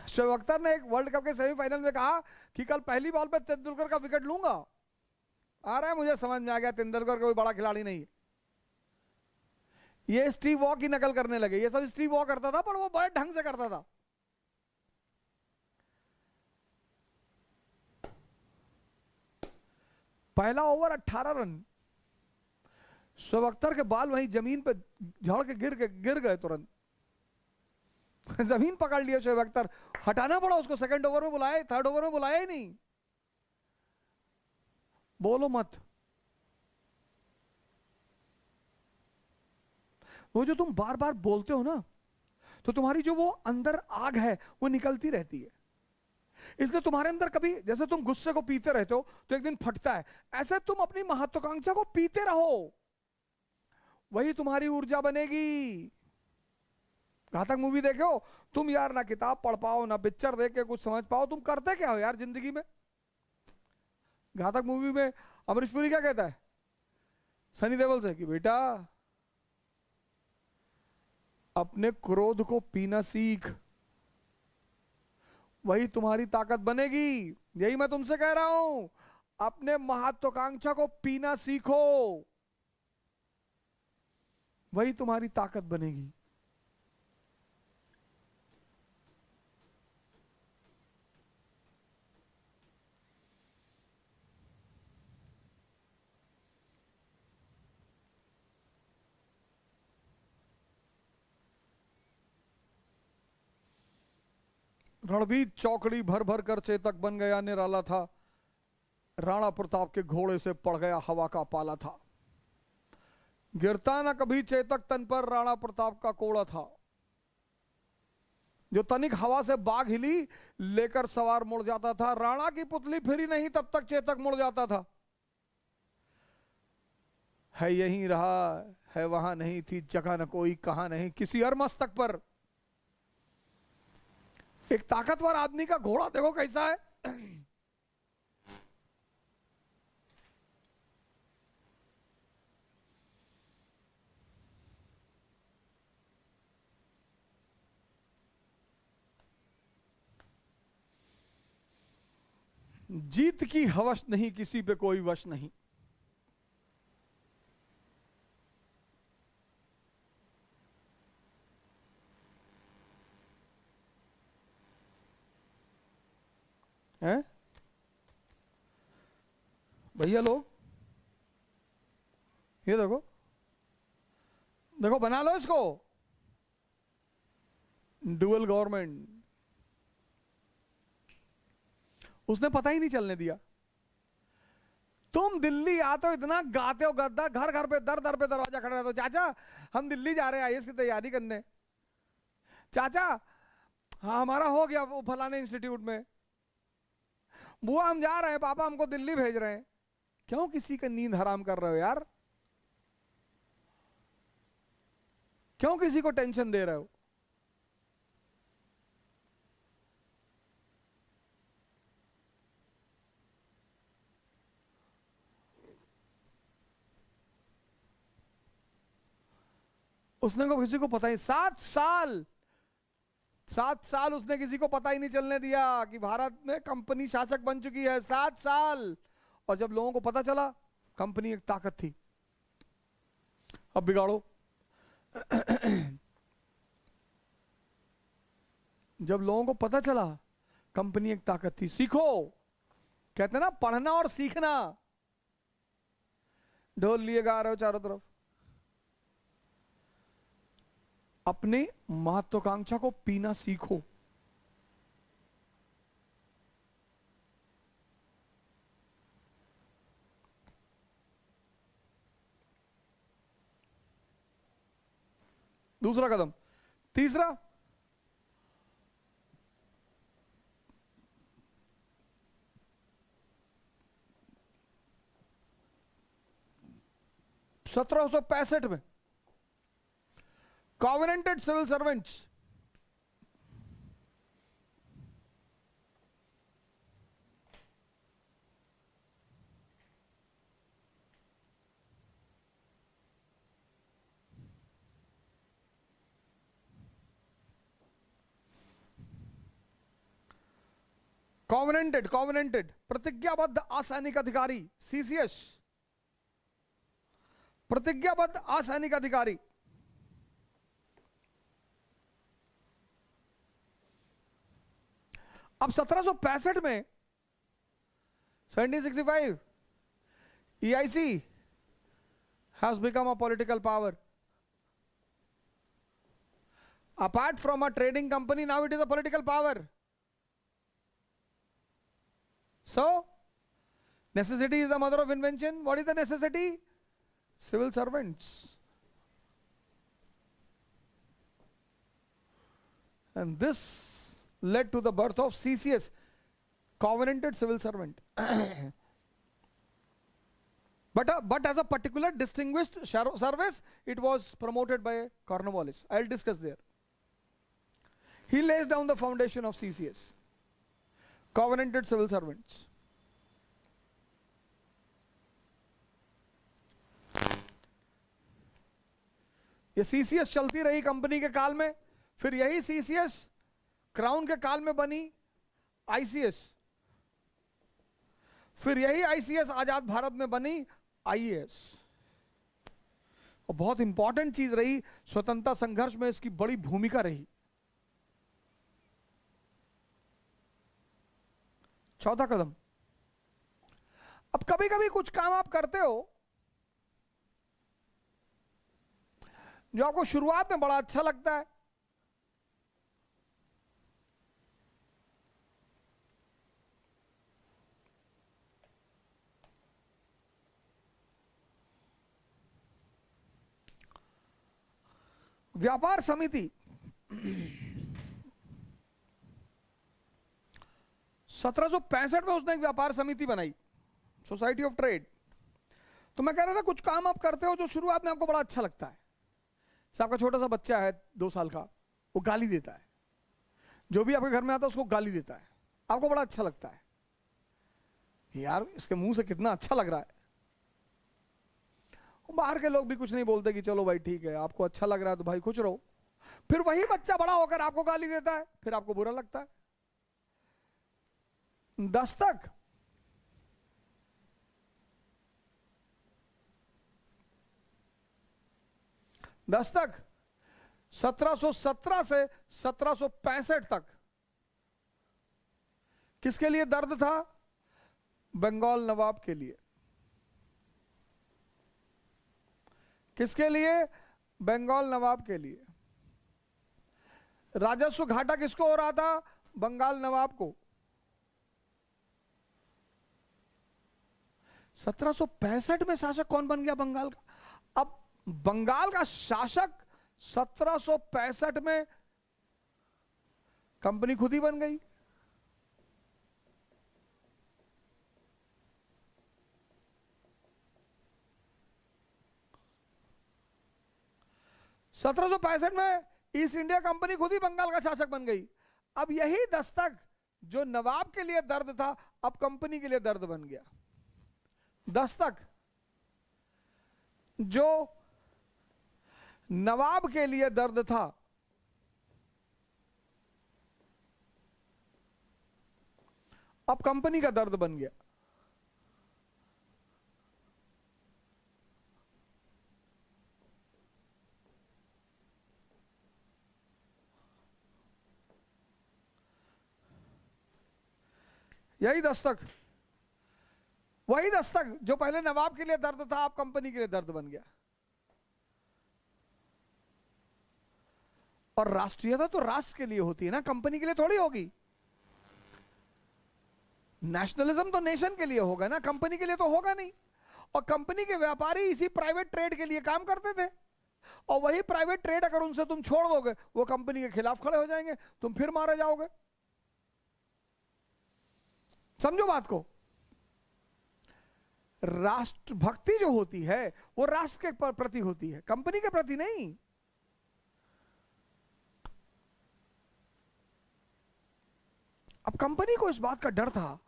शोएब अख्तर ने एक वर्ल्ड कप के सेमीफाइनल में कहा कि कल पहली बॉल पे तेंदुलकर का विकेट लूंगा। आ रहा है, मुझे समझ में आ गया तेंदुलकर कोई बड़ा खिलाड़ी नहीं है। ये स्टीव वॉ की नकल करने लगे। ये सब स्टीव वॉ करता था, पर वो बड़े ढंग से करता था। पहला ओवर 18 रन, शोएब अख्तर के बाल वहीं जमीन पे झड़ के गिर गए तुरंत। जमीन पकड़ लिया शोएब अख्तर, हटाना पड़ा उसको। सेकंड ओवर में बुलाया, थर्ड ओवर में बुलाया ही नहीं। बोलो मत। वो जो तुम बार बार बोलते हो ना, तो तुम्हारी जो वो अंदर आग है वो निकलती रहती है। इसलिए तुम्हारे अंदर कभी, जैसे तुम गुस्से को पीते रहते हो तो एक दिन फटता है, ऐसे तुम अपनी महत्वाकांक्षा को पीते रहो, वही तुम्हारी ऊर्जा बनेगी। घातक मूवी देखे हो तुम यार? ना किताब पढ़ पाओ, ना पिक्चर देख के कुछ समझ पाओ, तुम करते क्या हो यार जिंदगी में? घातक मूवी में अमरीश पुरी क्या कहता है सनी देओल से कि बेटा अपने क्रोध को पीना सीख, वही तुम्हारी ताकत बनेगी। यही मैं तुमसे कह रहा हूं, अपने महत्वाकांक्षा को पीना सीखो, वही तुम्हारी ताकत बनेगी। रणबीर चौकड़ी भर भर कर चेतक बन गया निराला था, राणा प्रताप के घोड़े से पड़ गया हवा का पाला था। गिरता न कभी चेतक तन पर राणा प्रताप का कोड़ा था, जो तनिक हवा से बाग हिली लेकर सवार मुड़ जाता था। राणा की पुतली फिरी नहीं तब तक चेतक मुड़ जाता था। है यहीं रहा है वहां नहीं थी जगह न कोई कहां नहीं, किसी और मस्तक पर। एक ताकतवर आदमी का घोड़ा देखो कैसा है। जीत की हवस नहीं, किसी पे कोई वश नहीं। हैं भैया लोग, ये देखो देखो, बना लो इसको डुअल गवर्नमेंट। उसने पता ही नहीं चलने दिया। तुम दिल्ली आते हो, इतना गाते हो गद्दा, घर घर पे दर दर पे दरवाजा खड़ा रहता हो, चाचा हम दिल्ली जा रहे हैं आईएएस की तैयारी करने, चाचा हाँ हमारा हो गया वो फलाने इंस्टीट्यूट में, बुआ हम जा रहे हैं, पापा हमको दिल्ली भेज रहे हैं। क्यों किसी का नींद हराम कर रहे हो यार? क्यों किसी को टेंशन दे रहे हो? उसने को किसी को पता ही, 7 साल उसने किसी को पता ही नहीं चलने दिया कि भारत में कंपनी शासक बन चुकी है। 7 साल। और जब लोगों को पता चला कंपनी एक ताकत थी, अब बिगाड़ो। जब लोगों को पता चला कंपनी एक ताकत थी, सीखो। कहते ना पढ़ना और सीखना, ढोल लिए गा रहे हो चारों तरफ। अपने महत्वाकांक्षा को पीना सीखो। दूसरा कदम। तीसरा, सत्रह सौ पैंसठ में कॉवेनेंटेड सिविल सर्वेंट्स कॉवेनेंटेड प्रतिज्ञाबद्ध असैनिक अधिकारी, सीसीएस, प्रतिज्ञाबद्ध असैनिक अधिकारी। अब 1765 में 1765 EIC has become a political power. Apart from a trading company, now it is a political power. So, necessity is the mother of invention. What is the necessity? Civil servants. And this led to the birth of CCS, Covenanted Civil Servant. But as a particular distinguished service, it was promoted by Cornwallis. I'll discuss there. He lays down the foundation of CCS, Covenanted Civil Servants. ये CCS चलती रही company के काल में, फिर यही CCS crown के काल में बनी ICS, फिर यही ICS आजाद भारत में बनी IAS। और बहुत इंपॉर्टेंट चीज रही, स्वतंत्रता संघर्ष में इसकी बड़ी भूमिका रही। चौथा कदम, अब कभी कभी कुछ काम आप करते हो जो आपको शुरुआत में बड़ा अच्छा लगता है, व्यापार समिति 1765 में उसने एक व्यापार समिति बनाई, सोसाइटी ऑफ ट्रेड। तो मैं कह रहा था कुछ काम आप करते हो जो शुरुआत में आपको बड़ा अच्छा लगता है। आपका छोटा सा बच्चा है 2 साल का, वो गाली देता है, जो भी आपके घर में आता है उसको गाली देता है, आपको बड़ा अच्छा लगता है, यार इसके मुंह से कितना अच्छा लग रहा है। बाहर के लोग भी कुछ नहीं बोलते कि चलो भाई ठीक है, आपको अच्छा लग रहा है तो भाई खुश रहो। फिर वही बच्चा बड़ा होकर आपको गाली देता है, फिर आपको बुरा लगता है। दस्तक, दस्तक 1717 से 1765 तक किसके लिए दर्द था? बंगाल नवाब के लिए। किसके लिए? बंगाल नवाब के लिए। राजस्व घाटा किसको हो रहा था? बंगाल नवाब को। 1765 में शासक कौन बन गया बंगाल का? अब बंगाल का शासक 1765 में कंपनी खुद ही बन गई। सत्रह सौ पैंसठ में ईस्ट इंडिया कंपनी खुद ही बंगाल का शासक बन गई। अब यही दस्तक जो नवाब के लिए दर्द था, अब कंपनी के लिए दर्द बन गया। दस्तक जो नवाब के लिए दर्द था, अब कंपनी का दर्द बन गया। यही दस्तक, वही दस्तक जो पहले नवाब के लिए दर्द था, अब कंपनी के लिए दर्द बन गया। और राष्ट्रीयता तो राष्ट्र के लिए होती है ना, कंपनी के लिए थोड़ी होगी। नेशनलिज्म तो नेशन के लिए होगा ना, कंपनी के लिए तो होगा नहीं। और कंपनी के व्यापारी इसी प्राइवेट ट्रेड के लिए काम करते थे, और वही प्राइवेट ट्रेड अगर उनसे तुम छोड़ दोगे, वो कंपनी के खिलाफ खड़े हो जाएंगे, तुम फिर मारे जाओगे। समझो बात को। राष्ट्रभक्ति जो होती है वो राष्ट्र के प्रति होती है, कंपनी के प्रति नहीं। अब कंपनी को इस बात का डर था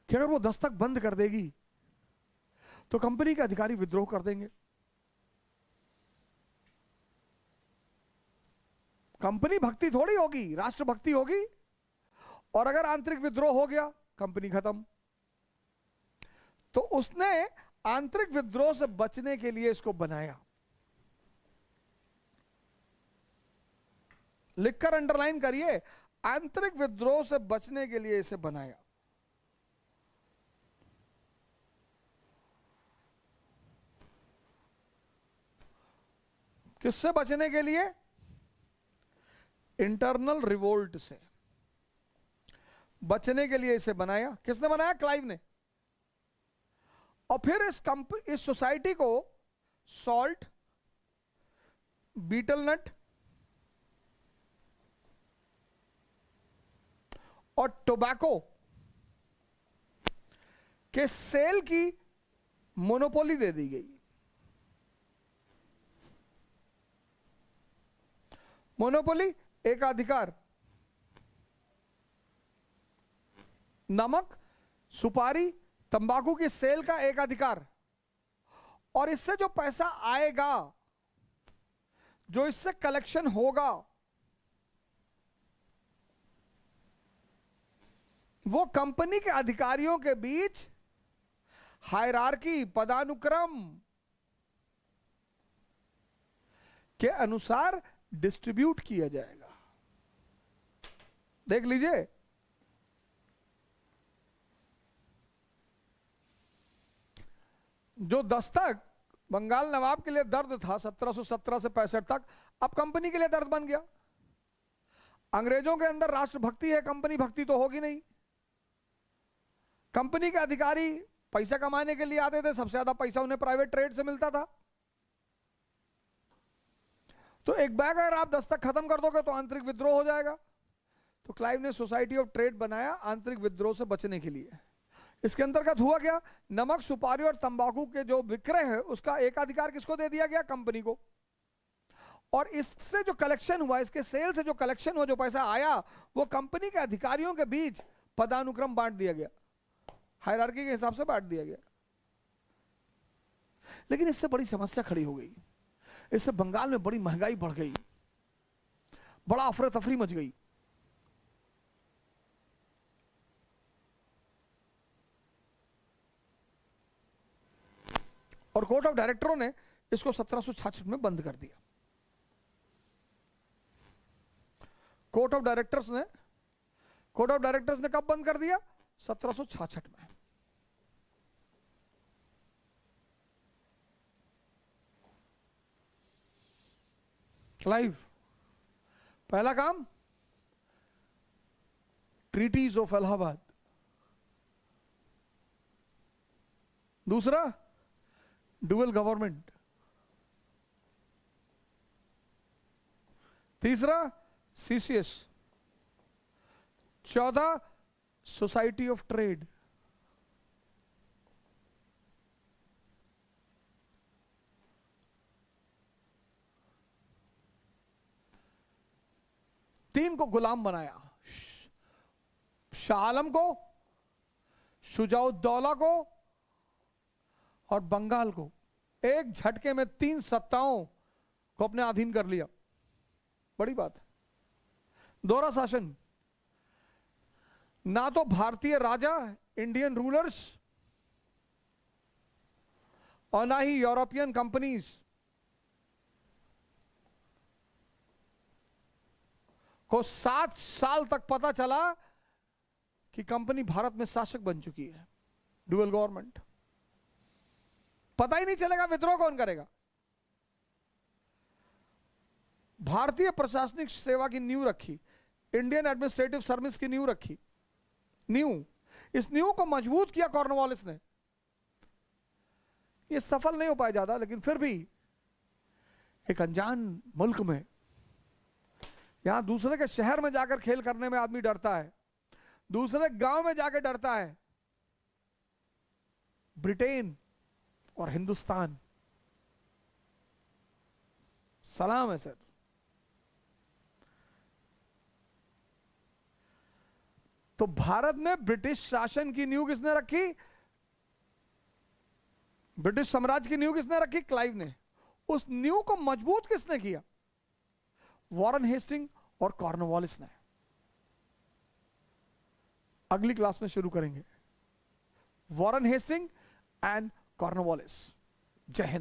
कि अगर वो दस्तक बंद कर देगी तो कंपनी के अधिकारी विद्रोह कर देंगे। कंपनी भक्ति थोड़ी होगी, राष्ट्रभक्ति होगी। और अगर आंतरिक विद्रोह हो गया, कंपनी खत्म। तो उसने आंतरिक विद्रोह से बचने के लिए इसको बनाया। लिखकर अंडरलाइन करिए, आंतरिक विद्रोह से बचने के लिए इसे बनाया। किससे बचने के लिए? इंटरनल रिवोल्ट से बचने के लिए इसे बनाया। किसने बनाया? क्लाइव ने। और फिर इस सोसाइटी को सॉल्ट, बीटल नट और टोबैको के सेल की मोनोपोली दे दी गई। मोनोपोली, एकाधिकार। नमक, सुपारी, तंबाकू की सेल का एक अधिकार, और इससे जो पैसा आएगा, जो इससे कलेक्शन होगा, वो कंपनी के अधिकारियों के बीच हायरार्की, पदानुक्रम के अनुसार डिस्ट्रीब्यूट किया जाएगा। देख लीजिए, जो दस्तक बंगाल नवाब के लिए दर्द था 1717 से 65 तक, अब कंपनी के लिए दर्द बन गया। अंग्रेजों के अंदर राष्ट्रभक्ति है, कंपनी भक्ति तो होगी नहीं। कंपनी के अधिकारी पैसा कमाने के लिए आते थे, सबसे ज्यादा पैसा उन्हें प्राइवेट ट्रेड से मिलता था। तो एक बैग अगर आप दस्तक खत्म कर दोगे तो आंतरिक विद्रोह हो जाएगा। तो क्लाइव ने सोसाइटी ऑफ ट्रेड बनाया आंतरिक विद्रोह से बचने के लिए। इसके अंतर्गत हुआ क्या, नमक, सुपारी और तंबाकू के जो विक्रय है उसका एकाधिकार किसको दे दिया गया, कंपनी को। और इससे जो कलेक्शन हुआ, इसके सेल से जो कलेक्शन हुआ, जो पैसा आया, वो कंपनी के अधिकारियों के बीच पदानुक्रम बांट दिया गया, हायरार्की के हिसाब से बांट दिया गया। लेकिन इससे बड़ी समस्या खड़ी हो गई। इससे बंगाल में बड़ी महंगाई बढ़ गई, बड़ा अफरा तफरी मच गई। और कोर्ट ऑफ डायरेक्टरों ने इसको 1766 में बंद कर दिया। कोर्ट ऑफ डायरेक्टर्स ने कब बंद कर दिया, 1766 में। क्लाइव, पहला काम ट्रीटीज ऑफ इलाहाबाद, दूसरा डुअल गवर्नमेंट, तीसरा सीसीएस, चौथा सोसाइटी ऑफ ट्रेड, तीन को गुलाम बनाया, शाह आलम को, शुजाउद्दौला को और बंगाल को। एक झटके में तीन सत्ताओं को अपने अधीन कर लिया। बड़ी बात है। दोहरा शासन, ना तो भारतीय राजा, इंडियन रूलर्स, और ना ही यूरोपियन कंपनीज को 7 साल तक पता चला कि कंपनी भारत में शासक बन चुकी है। डुअल गवर्नमेंट, पता ही नहीं चलेगा विद्रोह कौन करेगा। भारतीय प्रशासनिक सेवा की नींव रखी, इंडियन एडमिनिस्ट्रेटिव सर्विस की नींव रखी, इस नींव को मजबूत किया कॉर्नवालिस ने। ये सफल नहीं हो पाया ज्यादा, लेकिन फिर भी एक अनजान मुल्क में, यहां दूसरे के शहर में जाकर खेल करने में आदमी डरता है, दूसरे गांव में जाकर डरता है। ब्रिटेन और हिंदुस्तान, सलाम है सर। तो भारत में ब्रिटिश शासन की नींव किसने रखी, ब्रिटिश साम्राज्य की नींव किसने रखी, क्लाइव ने। उस नींव को मजबूत किसने किया, वॉरेन हेस्टिंग और कॉर्नवालिस ने। अगली क्लास में शुरू करेंगे, वॉरेन हेस्टिंग एंड कॉर्नवालिस। जय हिंद।